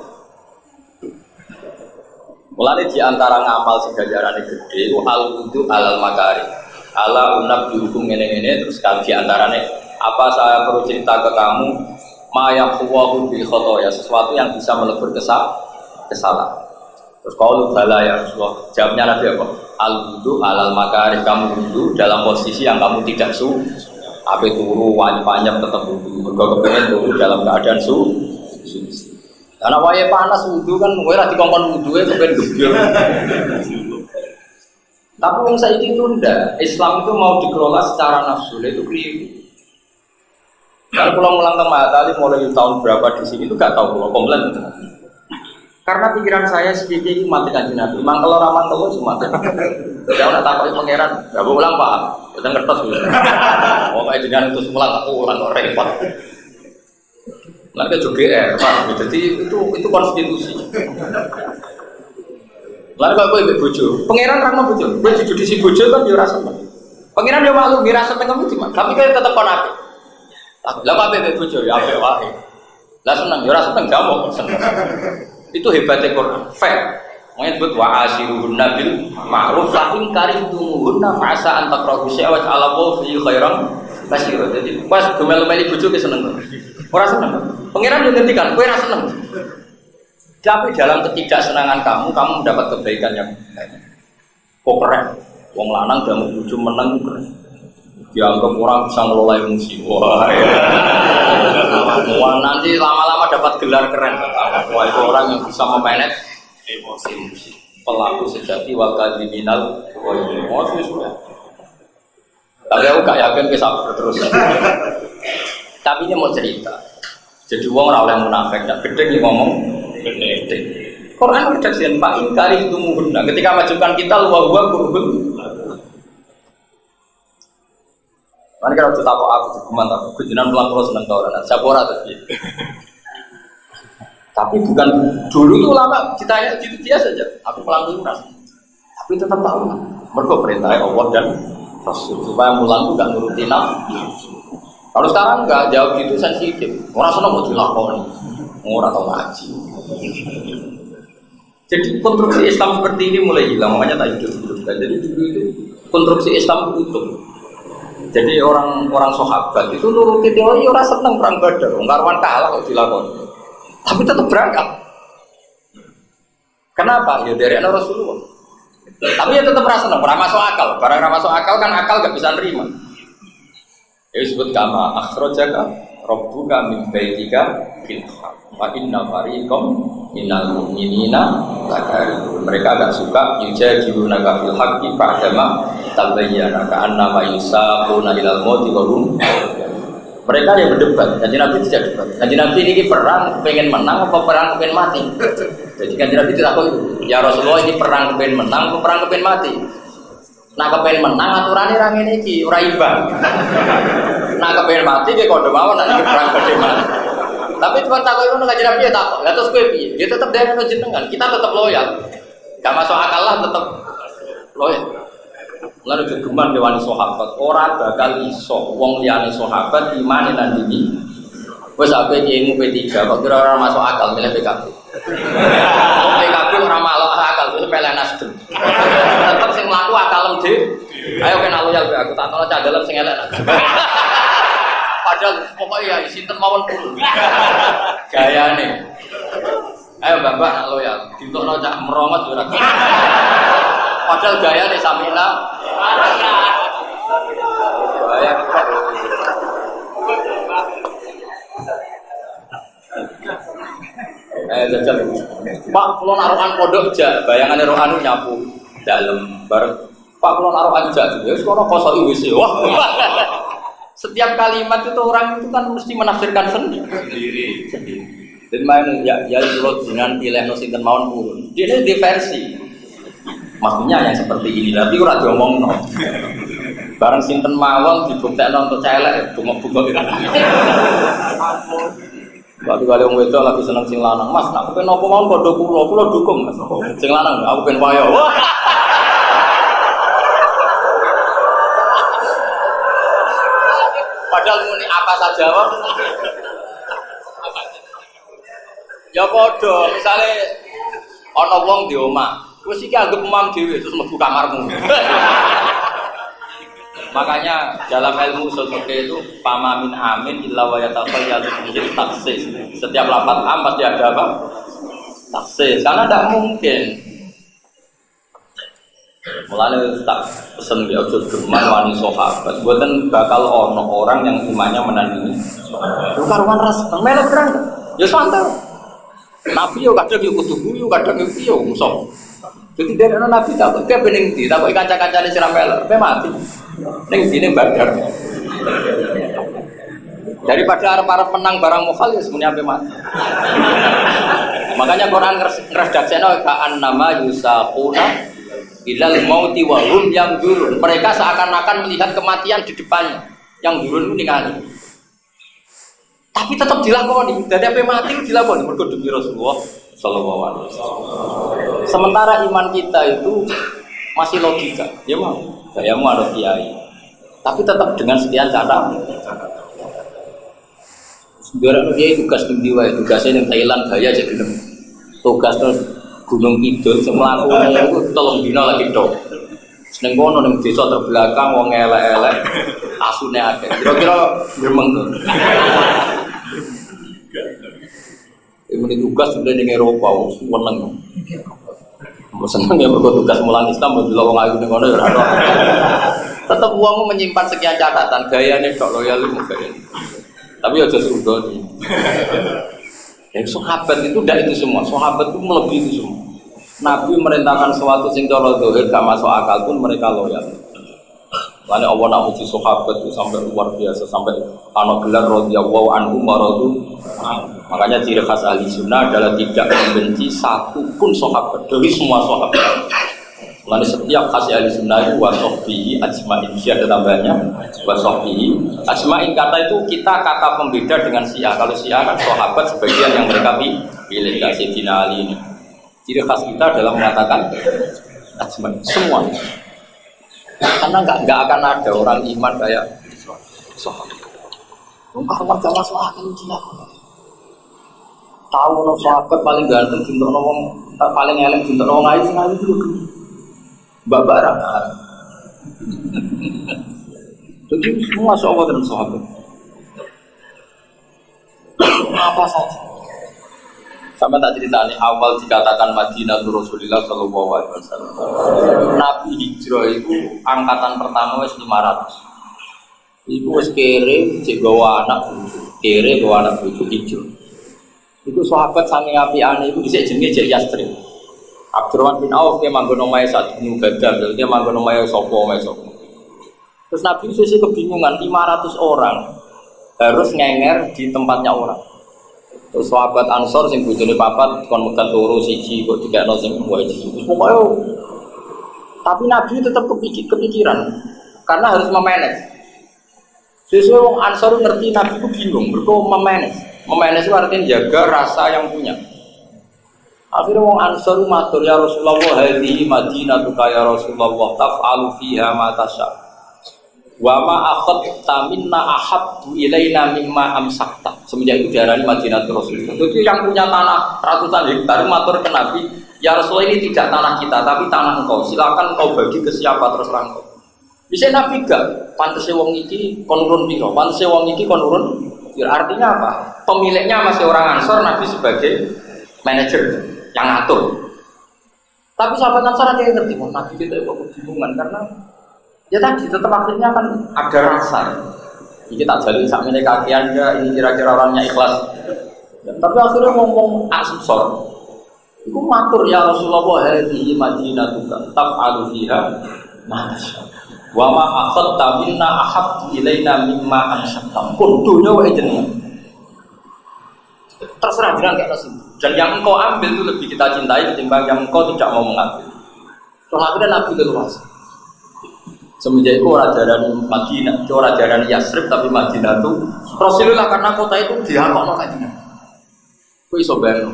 Mulane di antara ngamal sing ganjarane gede ku al-wudu alal makari. Ala unab dihukum ngene-ngene terus kan di antarane apa saya perlu cerita ke kamu ma yaqwahu bil khotoya sesuatu yang bisa melebur kesalahan. Terus qaulu bala ya Rasulullah. Jawabnya Nabi apa? Al-wudu alal makari, kamu wudu dalam posisi yang kamu tidak ape turu wanyap tetap wudu. Mergo kepengen turu dalam keadaan karena wae panas wudu kan kowe ra dikongkon wuduhe kepen gebyur. Tapi wong saiki tunda, Islam itu mau dikelola secara nafsu, itu keliru. Kalau pulang ulang ke Mahatali mulai tahun berapa di sini itu gak tahu kalau komplain. Karena pikiran saya sedikit ini mati kanjeng Nabi. Mangkel ora mangkel wis mati. Ya ora takoki pangeran, gak ulang Pak. Kita ngertos wis. Pokoke jenengan terus mulang aku ulang kok repot. Lan ke GR, Pak. Jadi itu konstitusi. Lan kok kowe mbek bojo. Pangeran ra mau bojo. Kowe jujudisi bojo kan yo ora seneng. Pangeran yo maklum ora seneng kamu cuma. Tapi kowe tetep kon apik. Lah kok apik mbek bojo ya apik wae. Lah seneng yo ora seneng jamu seneng. Itu hebatnya Quran, fair. Menyebut wa ashiruhunna bil ma'ruf fa in karihtumuhunna fa asa an takrahu syai'an ala fi khairan katsira. Jadi pas domel-meli bojo ke seneng. Ora seneng. Pangeran yo ngendikan, kowe ora seneng. Tapi dalam ketidaksenangan kamu mendapat kebaikan yang banyak. Kok keren? Wong lanang dalam bojo menang keren. Dianggap orang bisa ngelola emosi. Wah, wah nanti lama-lama dapat gelar keren. Wah itu orang yang bisa memanage emosi. Pelaku sejati wal kadhiminal wa emosi sudah. Tapi aku gak yakin bisa terus. Tapi ini mau cerita. Jadi wong ora oleh munafik, gak gede nih ngomong gede. Quran redaksian fa in karihtumuhunna. Ketika majukan kita wa huwa kurhun. Kan kalau kita tahu aku cuman tahu kejinan pulang pulang senang tahu dan siapa orang tadi. Tapi bukan dulu itu lama ditanya gitu dia saja. Aku pulang dulu ras. Tapi tetap tahu Mereka perintah Allah dan Rasul supaya mulang itu gak nuruti nafsu. Kalau sekarang enggak, jawab itu sensitif. Orang senang mau dilakoni, orang tahu ngaji. Jadi konstruksi Islam seperti ini mulai hilang, makanya tak hidup dulu. Jadi dulu itu konstruksi Islam utuh. Jadi orang sahabat itu nuruti teori orang senang perang Badar, karwan kalah kalau dilakoni. Tapi tetap berangkat. Kenapa? Ya dari anak Rasulullah. Tapi ya tetap rasa senang, pernah masuk akal. Barang masuk akal kan akal gak bisa nerima. Ya disebut kama akhrajaka rabbuka min baitika bil haqq wa inna fariqam minal mu'minina lakarihun. Mereka agak suka yujadilunaka fil haqqi ba'dama tabayyana ka'annama yusaquna ilal mauti wa hum. Mereka yang berdebat. Kanjeng Nabi tidak debat. Kanjeng Nabi ini perang pengen menang apa perang pengen mati? Jadi Kanjeng Nabi tidak tahu itu. Ya Rasulullah ini perang pengen menang apa perang pengen mati? Nah kepengen menang aturannya orang ini iki ora imbang. Nah kepengen mati dia kode mawon nanti perang pengen mati. Tapi cuma takut itu nggak jadi dia takut. Lalu terus gue piye? Dia tetap dari jenengan. Kita tetap loyal. Gak masuk akal lah tetap loyal. Lalu kegeman dewani sahabat. Orang bakal iso. Wong liyane sahabat imane nang dini. Wes ape ilmu P3 kok kira orang masuk akal milih PKB. PKB ora malok akal terus peleh Nasdem. Tetep sing mlaku akalem dhewe. Ayo kena loyal aku tak tono cah dalem sing elek. Padahal pokoknya ya sinten mawon kudu. Gayane. Ayo Bapak nak loyal, ditokno cah merongot ora. Padahal gayane samina. Gaya jajal. Pak, kalau naruhan pondok aja, bayangannya rohani nyapu dalam bareng. Pak, kalau naruhan aja, ya sekarang kosong WC. Wah, setiap kalimat itu orang itu kan mesti menafsirkan sendiri. Dan mana ya kalau dengan pilih nosinten mawon purun. Dia ini diversi. Maksudnya yang seperti ini, tapi ora diomongno. Bareng sinten mawon dibuktekno untuk celek, bungok-bungok itu. Waktu kali wong wedok lagi seneng sing lanang, Mas, nak kepen apa mawon padha kula dukung, Mas. Sing lanang aku pengen wayo. Padahal muni apa saja wae. Ya padha, misale ana wong di omah, wis iki anggap imam dhewe terus mlebu kamarmu. Makanya dalam ilmu usul fikih itu pamamin amin illa wa yataqayyadu bil taksis. Setiap lafaz am pasti ada apa? Taksis. Karena tidak mungkin. Mulane tak pesen ya ojo geman wani sahabat. Mboten bakal ono orang yang imannya menandingi. Lu karuan ras melu perang. Ya santai. Nabi yo kadang yo kudu guyu, kadang yo musuh. Jadi dari Nabi tak kok bening di, tak kok kanca-kancane sira melok, pe mati. Ning dine Badar. Daripada arep-arep menang barang mukhal ya semuanya pe mati. Makanya Quran ngresdaksekno ka'an nama yusaquna ilal mauti wa hum yanzurun. Mereka seakan-akan melihat kematian di depannya. Yang durun ningali. Tapi tetap dilakoni. Dadi pe mati dilakoni mergo demi Rasulullah sallallahu alaihi wasallam. Sementara iman kita itu masih logika, ya mau, gayamu harus kiai, tapi tetap dengan sekian cara. Sebenarnya kiai tugas tinggi wae, tugasnya yang Thailand gaya aja gitu. Tugas terus Gunung Kidul, semelakunya itu tolong dino lagi dong. Seneng kono neng desa terbelakang, wong elek-elek, asune akeh. Kira-kira gremeng tuh. Ini tugas sudah di Eropa, seneng. Seneng ya bertugas mulang Islam, berbilang wong ayu ning kono ya ora. Tetep wong menyimpan sekian catatan, gayane tok loyal itu gaya. Tapi aja sudoni. Yang sahabat itu tidak itu semua, sahabat itu melebihi itu semua. Nabi merintahkan sesuatu sing cara zahir gak masuk akal pun mereka loyal. Lalu Allah nak uji sahabat itu sampai luar biasa, sampai ana gelar radhiyallahu anhum wa radu. Makanya ciri khas ahli sunnah adalah tidak membenci satu pun sahabat dari semua sahabat. Lalu setiap khas ahli sunnah itu wasofbihi ajma'in, ada tambahnya wasofbihi ajma'in. Kata itu kita kata pembeda dengan Syiah. Kalau Syiah kan sahabat sebagian yang mereka pilih, kayak Sayyidina Ali ini. Ciri khas kita adalah mengatakan ajma'in semua. Karena nggak akan ada orang iman kayak sahabat. Kamar jamaah sahabat itu jelas. Tahu no sahabat paling ganteng, cinta no paling elek, cinta no ngayu dulu. Mbak Barang. Jadi semua sahabat dan sahabat. Apa saja. Sama tak ceritanya awal dikatakan Madinah Rasulullah Sallallahu Alaihi Wasallam. Nabi hijrah itu angkatan pertama wes 500. Iku wes kere, cek bawa anak bujuk hijrah. Iku sahabat sange apiane iku dhisik jenenge Cek Yasrib. Abdurrahman bin Auf dia manggon omahe Sa'd bin Ubadah, dia manggon omahe sapa omahe sapa. Terus Nabi sisi kebingungan 500 orang harus ngenger di tempatnya orang. Terus sahabat Ansor sing bojone papat kon megat loro siji kok dikekno sing wajib. Pokoke tapi Nabi tetap kepikiran karena harus memanage. Sesuai wong Ansor ngerti Nabi itu bingung, mergo memanage. Memanage itu artinya jaga rasa yang punya. Akhirnya wong Ansor matur ya Rasulullah hadhihi Madinatuka ya Rasulullah taf'alu fiha ma tasya. Wa ma akhadta minna ahabbu ilaina mimma amsakta. Semenjak itu diarani Madinatul Rasulullah. Jadi yang punya tanah ratusan hektar matur ke Nabi, ya Rasulullah ini tidak tanah kita tapi tanah engkau. Silakan kau bagi ke siapa terus engkau. Bisa Nabi gak pantese wong iki kon urun piro, pantese wong iki kon urun. Ya, artinya apa? Pemiliknya masih orang Ansor, Nabi sebagai manajer yang ngatur. Tapi sahabat Ansor ada yang ngerti, Nabi kita kok kebingungan karena ya tadi tetap akhirnya kan ada rasa. Ini tak jalin sakmene kakian ya, ini kira-kira orangnya ikhlas. Ya, tapi akhirnya ngomong Ansor. Iku matur ya Rasulullah hadhihi Madinatuka taf'alu fiha ma tasya. Wa ma akhadta minna ahabbu ilaina mimma amsakta. Kudunya wae jenengan. Terserah jenengan kayak nasi. Dan yang engkau ambil itu lebih kita cintai ketimbang yang engkau tidak mau mengambil. Terus akhirnya Nabi leluasa. Semenjak itu orang jarani Madinah, orang jarani Yasrib tapi Madinah itu Rasulullah karena kota itu dihakokno kanjeng. Kuwi iso bayang.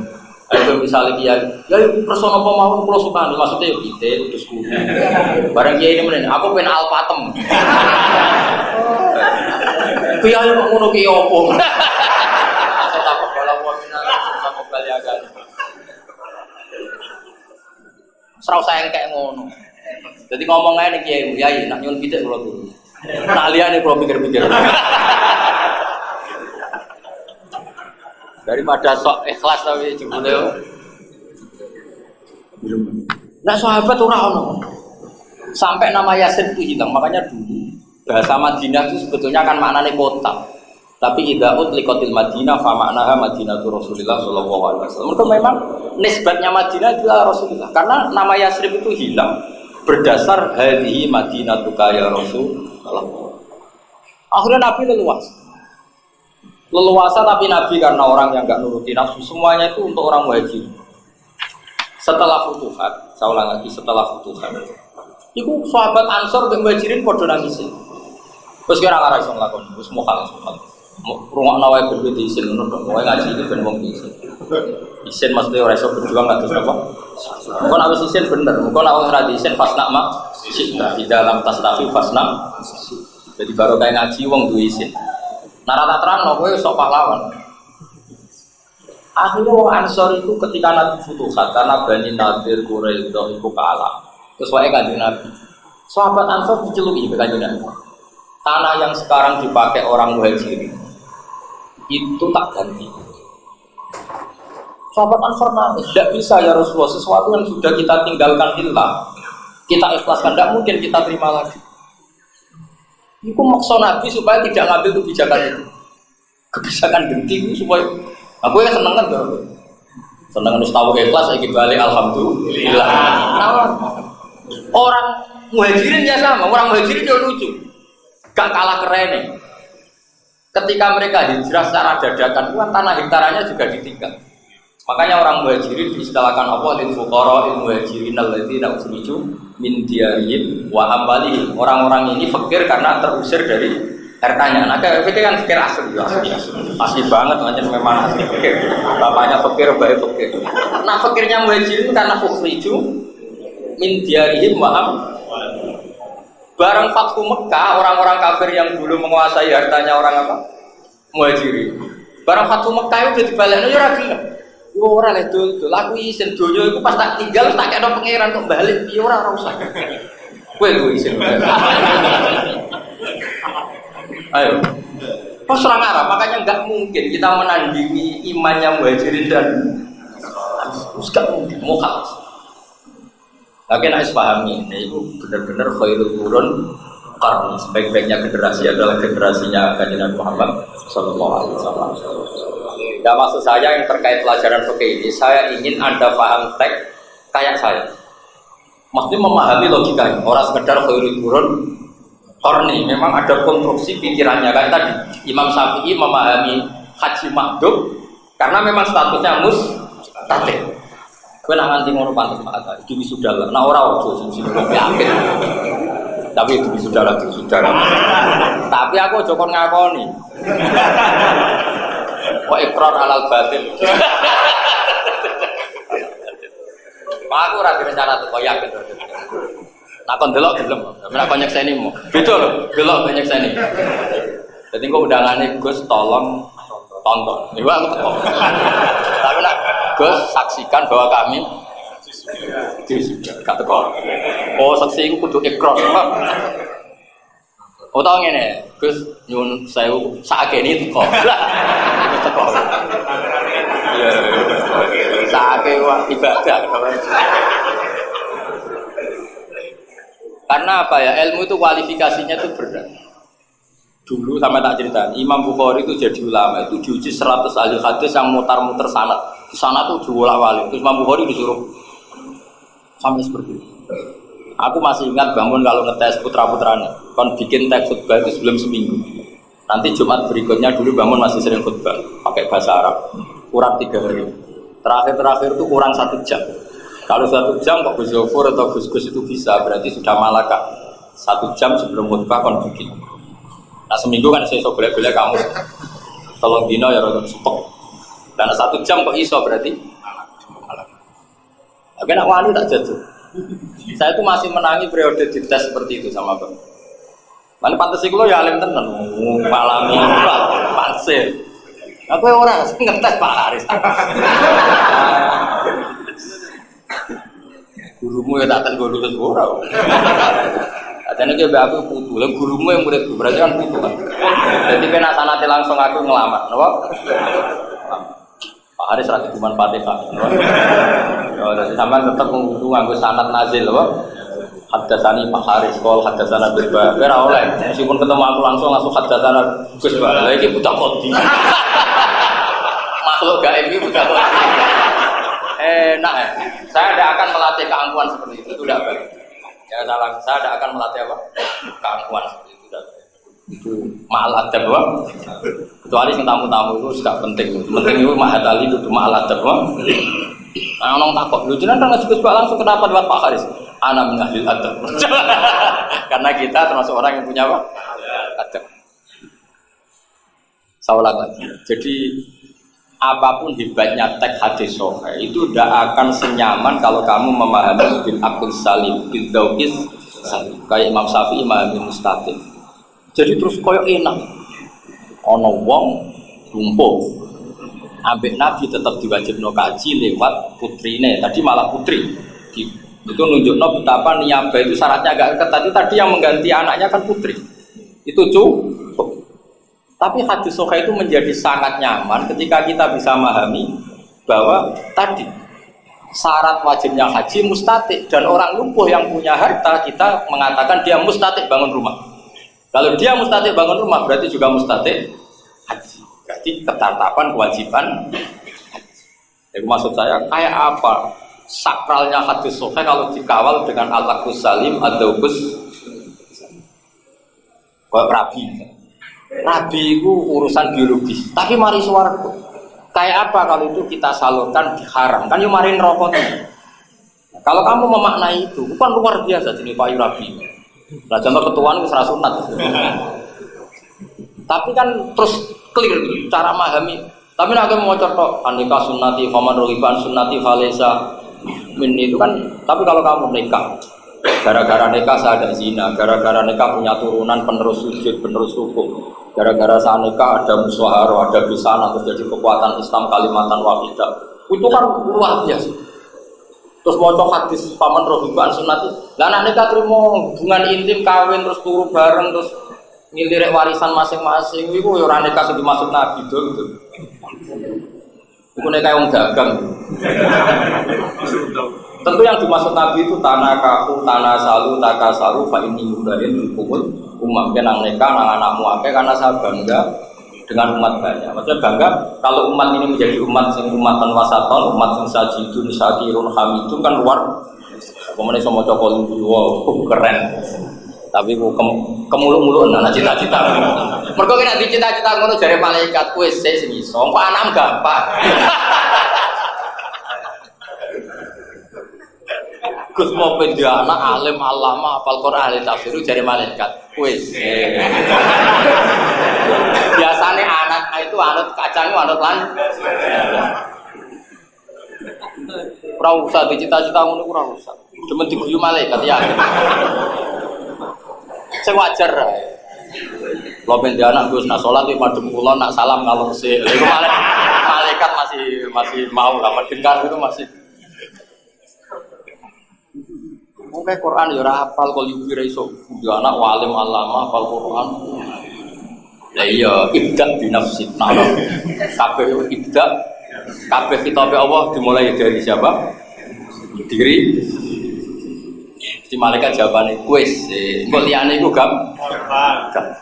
Ayo misalnya kiai, ya persona apa mau kalau suka, maksudnya ya kita terus kudu. Barang kiai ini menen, aku pengen alpatem. Kiai kok ngono kiai opo? Saya takut kalau mau minat, saya mau baliakan. Serau sayang kayak ngono. Jadi ngomong aja nih kiai, nak nyun pitik kalau tuh. Nak lihat nih kalau pikir-pikir. Daripada sok ikhlas tapi jebule. Nah sahabat ora ono. Sampai nama Yasrib itu hilang, makanya dulu bahasa Madinah itu sebetulnya kan maknanya kota. Tapi idza utliqatil Madinah fa maknaha Madinatur Rasulillah sallallahu alaihi wasallam. Mereka memang nisbatnya Madinah adalah Rasulullah. Karena nama Yasrib itu hilang berdasar hadhihi Madinatuka ya Rasulullah. Akhirnya Nabi leluasa tapi Nabi karena orang yang enggak nuruti nafsu semuanya itu untuk orang muhajir. Setelah futuhat, saya ulang lagi setelah futuhat. Iku sahabat Ansor dan muhajirin padha nangis. Wis kira ora iso nglakoni, wis mokal. Rungokno wae berbeda isin ngono tok. Wae ngaji iki ben wong isin. Isin mesti ora iso berjuang kados apa? Kok nek wis isin bener, kok nek ora isin fasna mak sita di dalam tasnafi fasna. Jadi baru kayak ngaji wong duwe isin. Narata terang no, kowe sok pahlawan. Akhirnya orang Ansor itu ketika Nabi futuhat karena Bani Nadir Quraidah itu kalah. Terus wae kanjeng Nabi. Sahabat Ansor diceluki kanjeng Nabi. Tanah yang sekarang dipakai orang muhajirin itu tak ganti. Sahabat Ansor nangis, tidak bisa ya Rasulullah, sesuatu yang sudah kita tinggalkan lillah, kita ikhlaskan, tidak mungkin kita terima lagi. Itu maksud Nabi supaya tidak ngambil kebijakan itu. Kebijakan genting supaya aku ya seneng kan bro. Seneng harus tahu ikhlas lagi balik alhamdulillah. Nah, orang muhajirin ya sama, orang muhajirin dia lucu. Gak kalah keren. Ketika mereka hijrah secara dadakan, kan tanah hektarannya juga ditinggal. Makanya orang muhajirin diistilahkan Allah lil fuqara il muhajirin alladzina ukhriju min diyarihim wa amwalihim. Orang-orang ini fakir karena terusir dari hartanya. Nah, fakir kan fakir asli, asli banget, macam memang asli fakir. Bapaknya fakir, baik fakir. Nah, fakirnya muhajirin karena ukhriju min diyarihim wa amwalihim. Barang Fathu Mekah, orang-orang kafir yang dulu menguasai hartanya orang apa? Muhajirin. Barang Fathu Mekah itu udah dibalekno ya ora gelem. Yo ora le dul, aku isin donya iku pas tak tinggal tak kena pangeran kok balik piye ora usah. Kowe ku isin. Ayo. Pas orang Arab, makanya enggak mungkin kita menandingi imannya Muhajirin dan enggak mungkin mukhaf. Tapi nak pahami ini itu benar-benar khairul qurun qarni, sebaik-baiknya generasi adalah generasinya Kanjeng Nabi Muhammad sallallahu alaihi wasallam. Nah, maksud saya yang terkait pelajaran fikih ini, saya ingin Anda paham teks kayak saya. Maksudnya memahami logikanya, orang sekedar khairul qurun qarni, memang ada konstruksi pikirannya kan tadi. Imam Syafi'i memahami haji makdum karena memang statusnya mustahil. Kowe nak nganti ngono pantes mata, iki sudah lah. Nah ora ojo sing yakin. Tapi itu sudah. Tapi aku ojo kon ngakoni. Kok ikrar alal batin. Aku ora direncana tuh yakin. Nak kon delok gelem. Nek kon nyekseni mu. Beda lho, delok kon nyekseni. Dadi kok undangane Gus tolong tonton. Niku aku teko. Tapi nak Gus saksikan bahwa kami gak teko. Oh, saksi iku kudu ikrar. Oh, tau ngene, Gus nyuwun sewu sakene teko. Lah, iku teko. Iya. Sakake wae ibadah. Karena apa ya? Ilmu itu kualifikasinya itu berat. Dulu sama tak cerita, Imam Bukhari itu jadi ulama itu diuji 100 ahli hadis yang mutar-mutar sanad. Di sana tuh diwolak-walik. Terus Imam Bukhari disuruh sampai seperti itu. Aku masih ingat bangun kalau ngetes putra-putranya. Kon bikin teks khutbah itu sebelum seminggu. Nanti Jumat berikutnya dulu bangun masih sering khutbah pakai bahasa Arab. Kurang 3 hari. Terakhir itu kurang 1 jam. Kalau 1 jam kok Gus Zofur atau Gus-Gus itu bisa, berarti sudah malakah. 1 jam sebelum khutbah kon bikin. Nah seminggu kan saya boleh-boleh kamu tolong dino ya rodo stok. Karena 1 jam kok iso berarti. Tapi nak wani tak jatuh. Saya itu masih menangi periode dites seperti itu sama Bang. Mana pantas iku ya alim tenan, malami panse. Aku ora ngetes Pak Haris. Gurumu ya tak tes guru terus ora. Adane ki mbak aku putu, lha gurumu yang murid berarti kan putu kan. Jadi kena sanate langsung aku ngelamat, napa? Pak Haris ra cuman Fatihah. Ya dadi sampean tetep kudu nganggo sanad nazil apa? Haddatsani Pak Haris qol haddatsana Ba. Ora oleh, meskipun ketemu aku langsung haddatsana Gus Ba. Lah iki buta kodi. Makhluk gaib iki buta kodi. Enak ya. Saya tidak akan melatih keangkuhan seperti itu tidak baik. Ya, saya tidak akan melatih apa? Keangkuhan seperti itu tidak baik. Itu mahal adab apa? Kecuali yang tamu-tamu itu sudah penting. Penting itu mahal ali itu mahal adab apa? Nah, orang takut. Lu jangan nggak Gus Ba langsung kenapa lewat Pak Haris? Ana min ahlil adab. Karena kita termasuk orang yang punya apa? Adab. Saya ulang lagi. Jadi apapun hebatnya teks hadis sahih itu tidak akan senyaman kalau kamu memahami bil aql salim, bil dzauqis salim. Kayak Imam Syafi'i memahami mustaqim. Jadi terus koyo enak. Ana wong lumpuh. Ambek Nabi tetap diwajibno kaji lewat putrine. Tadi malah putri. Itu nunjukno betapa niabah itu syaratnya agak ketat. Tadi yang mengganti anaknya kan putri. Itu cukup. Tapi hadis sahih itu menjadi sangat nyaman ketika kita bisa memahami bahwa tadi syarat wajibnya haji mustatik dan orang lumpuh yang punya harta kita mengatakan dia mustatik bangun rumah. Kalau dia mustatik bangun rumah berarti juga mustatik haji. Berarti ketetapan kewajiban haji. Jadi maksud saya kayak apa sakralnya hadis sahih kalau dikawal dengan al-aqus salim ad-dauqus kayak rabi. Nabi itu urusan biologis, tapi mari swarga. Kayak apa kalau itu kita salurkan diharam? Kan yo mari neraka. Kalau kamu memaknai itu, bukan luar biasa jenis Pak Rabi. Nah, contoh ketuaan itu serah sunat. Tapi kan terus clear cara memahami. Tapi nak mau contoh anika sunnati faman rohiban sunnati falesa min itu kan. Tapi kalau kamu nikah Gara-gara nikah saya ada zina, gara-gara nikah punya turunan penerus sujud, penerus rukuk. Gara-gara saya nikah ada musyawarah, ada bisana, terus jadi kekuatan Islam Kalimatan Wahidah. Itu kan luar biasa. Terus mau hadis paman rohiban sunat. Lah anak nikah terima hubungan intim kawin terus turu bareng terus ngilirik warisan masing-masing. Iku ya ora nikah sing dimaksud Nabi itu. Iku nikah wong dagang. Tentu yang dimaksud Nabi itu tanah kaku, tanah salu, takasaru, fa inni mubahin kumul umam. Nang nikah nang anakmu akeh karena saya bangga dengan umat banyak. Maksudnya bangga kalau umat ini menjadi umat sing umatan wasaton, umat sing sajidun, syakirun, hamidun kan luar. Pemene sama cokol wow, keren. Tapi ku kemuluk-muluk ana cita-cita. Mergo nek cita-cita ngono jare malaikat kowe sik sing iso, kok anam gampang. Gus mau pendia anak alim alama hafal Quran tafsir jare malaikat. Wis. Biasane anak itu anut kacang anut lan. Ora usah dicita-cita ngono ora usah. Demen diguyu malaikat ya. Sing wajar. Lo pendia anak Gus nak salat iki madhep kula nak salam ngalor sik. Iku malaikat masih mau lah mendengar itu masih. Mungkin Quran ya ora hafal kok yo kira iso yo anak walim alama hafal Quran. Ya iya ibda bi nafsi ta'ala. Kabeh ibda kabeh kitabe Allah dimulai dari siapa? Diri. Di malaikat jawabane wis engko liyane iku gampang.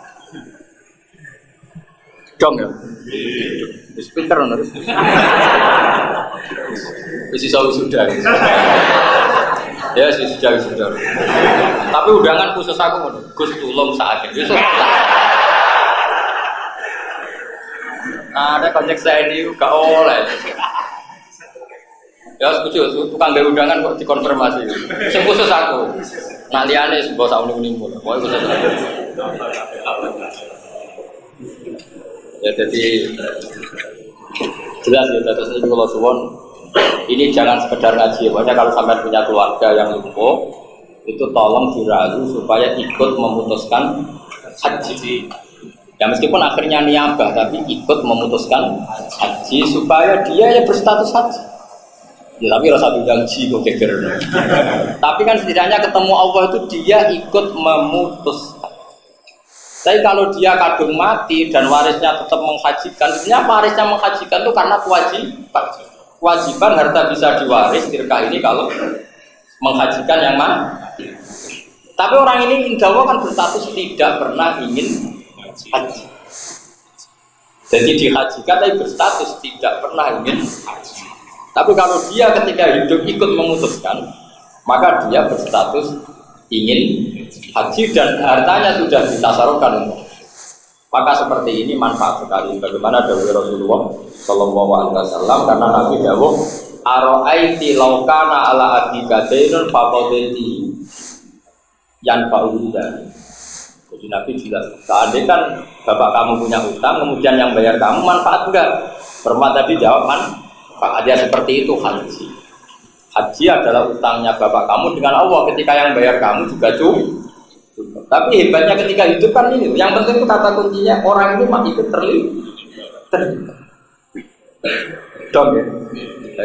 Dong ya. Wis pinter ngono. Wis iso sudah. Ya sudah. Tapi undangan khusus aku Gus tulung saat ini. Nah, ada konsep saya ini gak oleh. Ya setuju, tukang dari undangan kok dikonfirmasi. Yang khusus aku. Nah liane sebuah sauni unimu. Pokoknya khusus aku. Ya jadi jelas ya terus ini kalau suwon. Ini jangan sekedar ngaji, pokoknya kalau sampai punya keluarga yang lumpuh, itu tolong dirayu supaya ikut memutuskan haji. Ya meskipun akhirnya niabah, tapi ikut memutuskan haji supaya dia ya berstatus haji. Ya tapi rasa bilang ji kok geger. Tapi kan setidaknya ketemu Allah itu dia ikut memutuskan. Tapi kalau dia kadung mati dan warisnya tetap menghajikan, sebenarnya warisnya menghajikan itu karena kewajiban. Kewajiban harta bisa diwaris tirkah ini kalau menghajikan yang mati. Tapi orang ini insya Allah kan berstatus tidak pernah ingin haji. Jadi dihajikan tapi berstatus tidak pernah ingin haji. Tapi kalau dia ketika hidup ikut memutuskan, maka dia berstatus ingin haji dan hartanya sudah ditasarufkan. Maka seperti ini manfaat sekali. Bagaimana dawuh Rasulullah Sallallahu Alaihi Wasallam karena Nabi dawuh aro'aiti laukana ala abdika dainun faqadati yan fauda. Jadi Nabi jelas. Seandainya kan bapak kamu punya utang, kemudian yang bayar kamu manfaat enggak? Permat tadi jawab manfaat. Dia seperti itu haji. Haji adalah utangnya bapak kamu dengan Allah. Ketika yang bayar kamu juga cukup. Tapi hebatnya ketika hidup kan ini. Yang penting itu kata kuncinya orang ini masih ikut terlibat. Dong ya.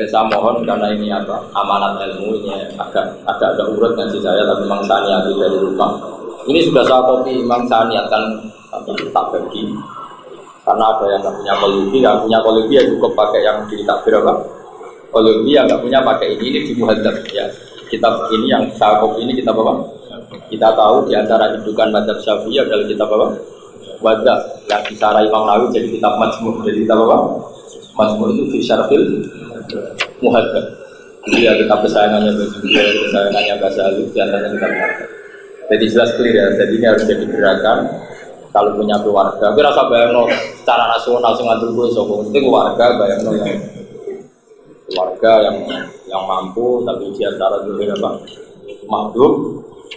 Saya mohon karena ini apa amanat ilmu ini agak urut ngaji saya tapi memang saya niati dari rumah. Ini sudah saya kopi memang saya niatkan tak bagi karena ada yang nggak punya kolibi, yang punya kolibi ya cukup pakai yang di takbir apa? Kolibi yang nggak punya pakai ini di muhadzab ya. Kitab ini yang saya kopi ini kitab apa? Kita tahu di antara indukan mazhab Syafi'i adalah kitab apa? Wadzah yang disarah Imam Nawawi jadi kitab Majmu'. Jadi kitab apa? Majmu' itu fi syarhil muhadzab. Jadi ya kitab kesayangannya bagi kesayangannya Ghazali di antaranya kitab Muhadzab. Jadi jelas clear ya. Jadi ini harus jadi gerakan kalau punya keluarga. Tapi rasa bayangno secara nasional sing ngatur kuwi sapa? Mesti keluarga bayangno yang keluarga yang mampu tapi di antara juga apa?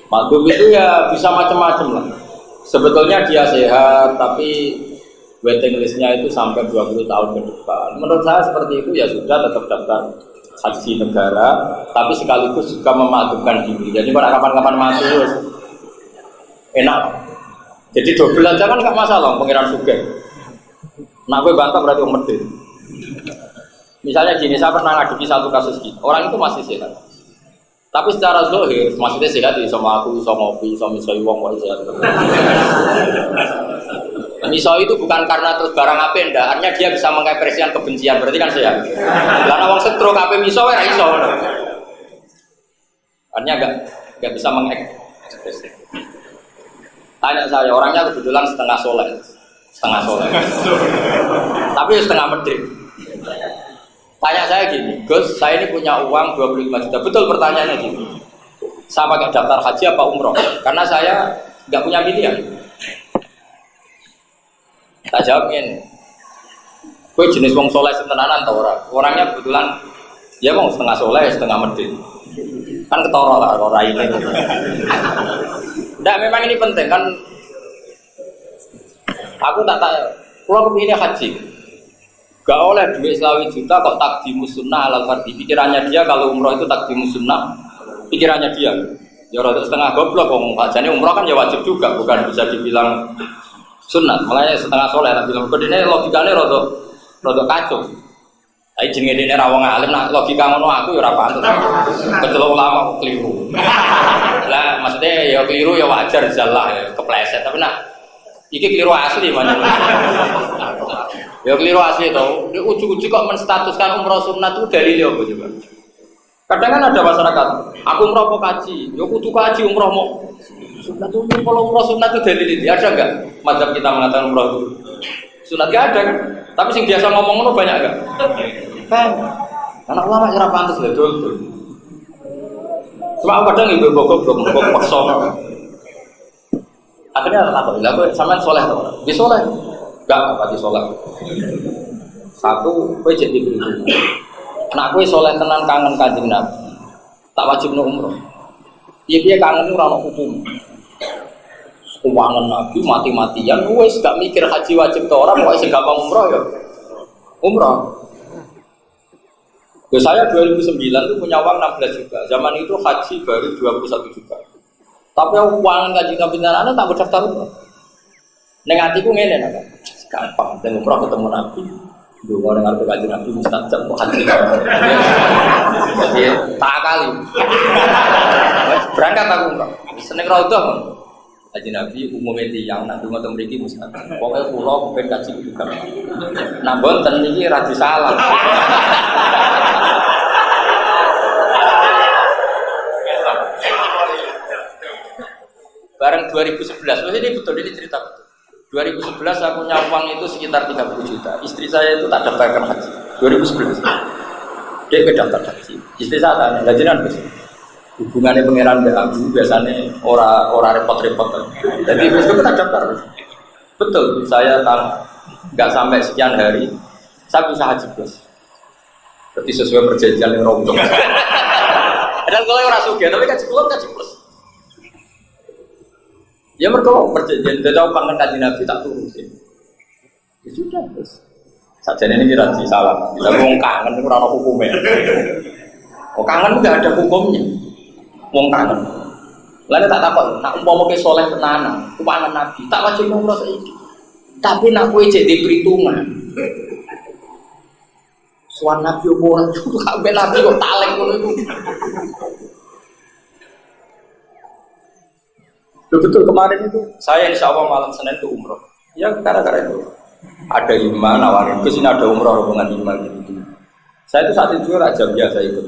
Makdum itu ya bisa macam-macam lah. Sebetulnya dia sehat tapi waiting listnya itu sampai 20 tahun ke depan. Menurut saya seperti itu ya sudah tetap daftar haji negara, tapi sekaligus juga memadamkan diri. Jadi pada kapan-kapan mati terus enak. Jadi double aja kan nggak masalah, pengiran sugih. Nah gue bantah berarti medit. Misalnya gini, saya pernah ngadepi satu kasus gitu. Orang itu masih sehat, tapi secara zahir maksudnya sehat, bisa aku, bisa ngopi, bisa misoi wong, bisa sehat. Misoi itu bukan karena terus barang apa enggak, artinya dia bisa mengekspresikan kebencian, berarti kan sehat. Karena wong setro kabeh misoi ora iso. Artinya enggak bisa mengekspresikan. Tanya saya, orangnya kebetulan setengah soleh, tapi setengah medit. Tanya saya gini, Gus, saya ini punya uang 25 juta. Betul pertanyaannya gini. Saya pakai daftar haji apa umroh? Karena saya nggak punya pilihan. Tak jawab ini. Gue jenis wong soleh setenanan tau orang. Orangnya kebetulan ya wong setengah soleh, setengah medit. Kan ketara lah orang ini. Nah, memang ini penting kan. Aku tak tahu. Kalau kepinginnya haji, gak oleh duit selawi juta kok takdimus sunnah ala fardi. Pikirannya dia kalau umroh itu takdimus sunnah. Pikirannya dia. Ya rada setengah goblok ngomong jadi umroh kan ya wajib juga, bukan bisa dibilang sunat. Makanya setengah soleh tak bilang. Kodene logikane rada kacau. Ai jenenge dene ra wong alim nak logika ngono aku ya ora pantes. Kecelok ulama keliru. Lah maksudnya ya keliru ya wajar jalah ya kepleset tapi nak iki keliru asli mana. Ya keliru asli to. Di ujug-ujug kok menstatuskan umroh sunat itu dalile apa coba? Kadang kan ada masyarakat, aku umroh mau kaji, ya kudu kaji umroh mau sunat itu kalau umroh sunat itu dalile ada enggak? Mazhab kita mengatakan umroh itu sunat enggak ada kan? Tapi sing biasa ngomong ngono banyak enggak? Kan anak ulama ora pantes lho dul. Cuma kadang ibu goblok paksa. Akhirnya apa? Lah sampean saleh to. Wis saleh. Enggak pati saleh. Satu kowe jadi pribadi. Nek kowe saleh tenan kangen Kanjeng Nabi. Tak wajibno umroh. Piye-piye kangen ora ono hukum. Keuangan Nabi mati-matian wis gak mikir haji wajib to ora pokoke sing gampang umroh ya. Umroh. Ya, saya 2009 itu punya uang 16 juta. Zaman itu haji baru 21 juta. Tapi uang Kanjeng Nabi tenan tak berdaftar umroh. Ning atiku ngene napa? Gampang ten umroh ketemu Nabi. Dungo ning arep Kanjeng Nabi mustajab kok haji. Jadi tak kali. Berangkat aku umroh. Seneng raudhah. Haji Nabi umumnya tiyang nak donga teng mriki mustajab. Pokoke kula kepen kaji juga. Nah mboten niki ra disalah. Bareng 2011, ini betul, ini cerita betul. 2011 saya punya uang itu sekitar 30 juta. Istri saya itu tak daftarkan haji. 2011. Dia ke daftar haji. Istri saya tanya, "Lajinan Gus, hubungannya pangeran dengan aku biasanya ora repot-repot." Jadi besok kita daftar. Betul, saya nggak sampai sekian hari saya bisa haji plus. Berarti sesuai perjanjian yang rombong. Dan kalau orang sugih, tapi kaji plus. Ya mereka perjanjian, dia tahu kangen Kanjeng Nabi tak turutin. Ya sudah terus. Sajane ini kira salah. Kita wong kangen itu ora ono hukume. Oh kangen enggak ada hukumnya. Wong kangen. Lalu tak takut, nak umpama ke soleh tenanan, kangen Nabi, tak wajib umroh saiki. Tapi nak kowe jek diperhitungan. Suwan Nabi ora juga kabeh Nabi kok talek ngono iku. Betul kemarin itu saya insya Allah malam Senin itu umroh. Ya gara-gara itu ada imam nawarin ke sini ada umroh hubungan imam gitu. Saya itu saat itu raja biasa ikut.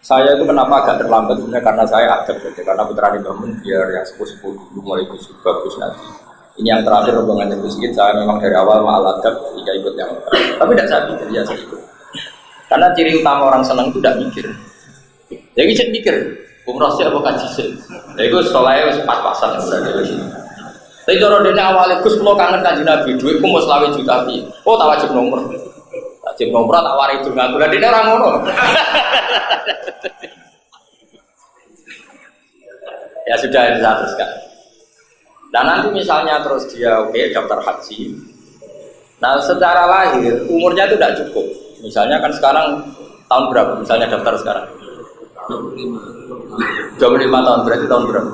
Saya itu kenapa agak terlambat sebenarnya karena saya adab saja karena putra dibangun biar yang sepuh-sepuh dulu mulai kusuk bagus nanti. Ini yang terakhir rombongan yang sedikit saya memang dari awal maal adab tidak ikut yang terakhir. Tapi tidak saya pikir ya saya ikut. Karena ciri utama orang senang itu tidak mikir. Jadi saya mikir. Umroh siapa kaji sih? Ya itu soleh wis pas-pasan berarti wis. Tapi cara dene awale Gus kula kangen Kanjeng Nabi, dhuwitku mung 20 juta iki. Oh tak wajib nomor. Wajib nomor tak wari durung aku. Lah dene ora ngono. Ya sudah disatuskan. Dan nanti misalnya terus dia oke daftar haji. Nah secara lahir umurnya itu tidak cukup. Misalnya kan sekarang Tahun berapa misalnya daftar sekarang? 25 tahun, berarti tahun berapa?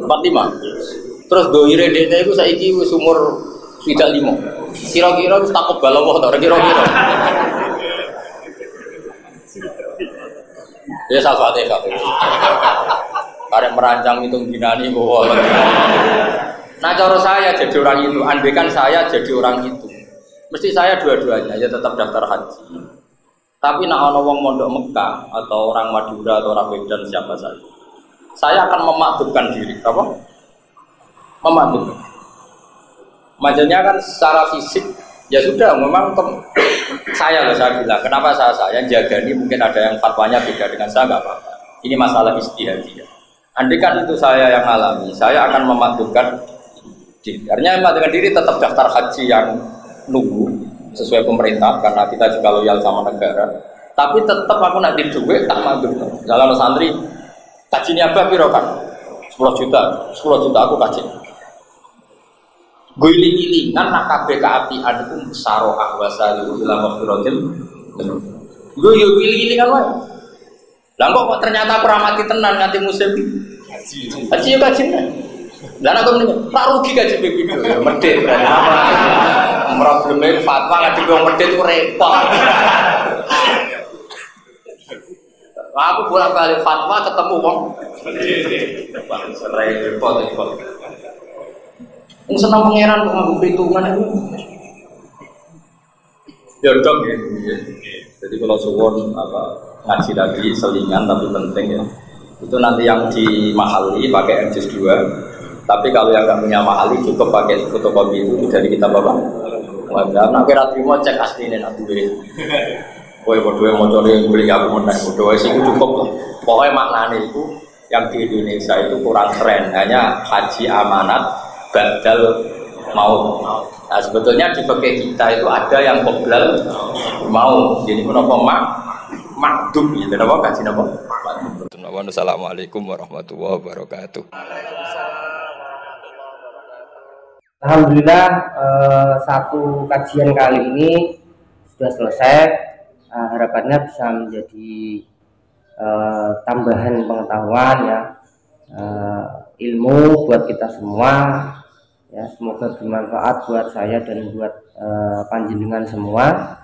45. Terus doire dene iku saiki wis umur 35. Kira-kira wis takut balawoh ta kira-kira. Ya sahabat. Karek merancang hitung dinani kok. Nah cara saya jadi orang itu, andaikan saya jadi orang itu, mesti saya dua-duanya ya tetap daftar haji. Tapi nak ana wong mondok Mekah atau orang Madura atau orang Medan siapa saja, saya akan memaklumkan diri, apa? Memaklumkan. Maksudnya kan secara fisik ya sudah, memang saya bilang, kenapa saya jaga ini mungkin ada yang fatwanya beda dengan saya nggak apa-apa. Ini masalah istihadiyah. Andaikan itu saya yang alami, saya akan memaklumkan diri. Artinya dengan diri tetap daftar haji yang nunggu sesuai pemerintah karena kita juga loyal sama negara. Tapi tetap aku nanti duit tak mandul. Jalan santri kajinya apa piro kan? 10 juta aku kaji. Guling-gilingan nak kabeh kaapian iku saro ahwasa itu bilang maghfiratin. Gue yo guling-gilingan wae. Lah kok ternyata aku ramati tenan nganti musim haji yo kajine. Lah nek ngene, tak rugi gaji BPP ya medhit berarti apa? Probleme fatwa ngaji wong medhit ku repot. Aku bolak-balik fatwa ketemu wong repot. Wong seneng pangeran kok nganggo perhitungan itu. Ya dok ya. Jadi kalau suwon ngaji lagi selingan tapi penting ya. Itu nanti yang di Mahali pakai MJS 2. Tapi kalau yang nggak punya Mahali cukup pakai fotokopi itu dari kita bapak. Nah kira terima cek aslinya nanti deh. Bodoh mau cari beli aku menang bodoh sih cukup. Pokoknya maknanya itu yang di Indonesia itu kurang keren. Hanya haji amanat badal maut. Nah sebetulnya di fikih kita itu ada yang qoblal maut. Jadi kenapa makdum gitu? Kenapa kaji napa? Assalamualaikum warahmatullahi wabarakatuh. Alhamdulillah satu kajian kali ini sudah selesai. Harapannya bisa menjadi tambahan pengetahuan ya, ilmu buat kita semua ya, semoga bermanfaat buat saya dan buat panjenengan semua.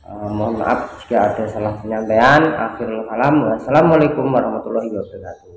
Mohon maaf jika ada salah penyampaian. Akhirul kalam, wassalamualaikum warahmatullahi wabarakatuh.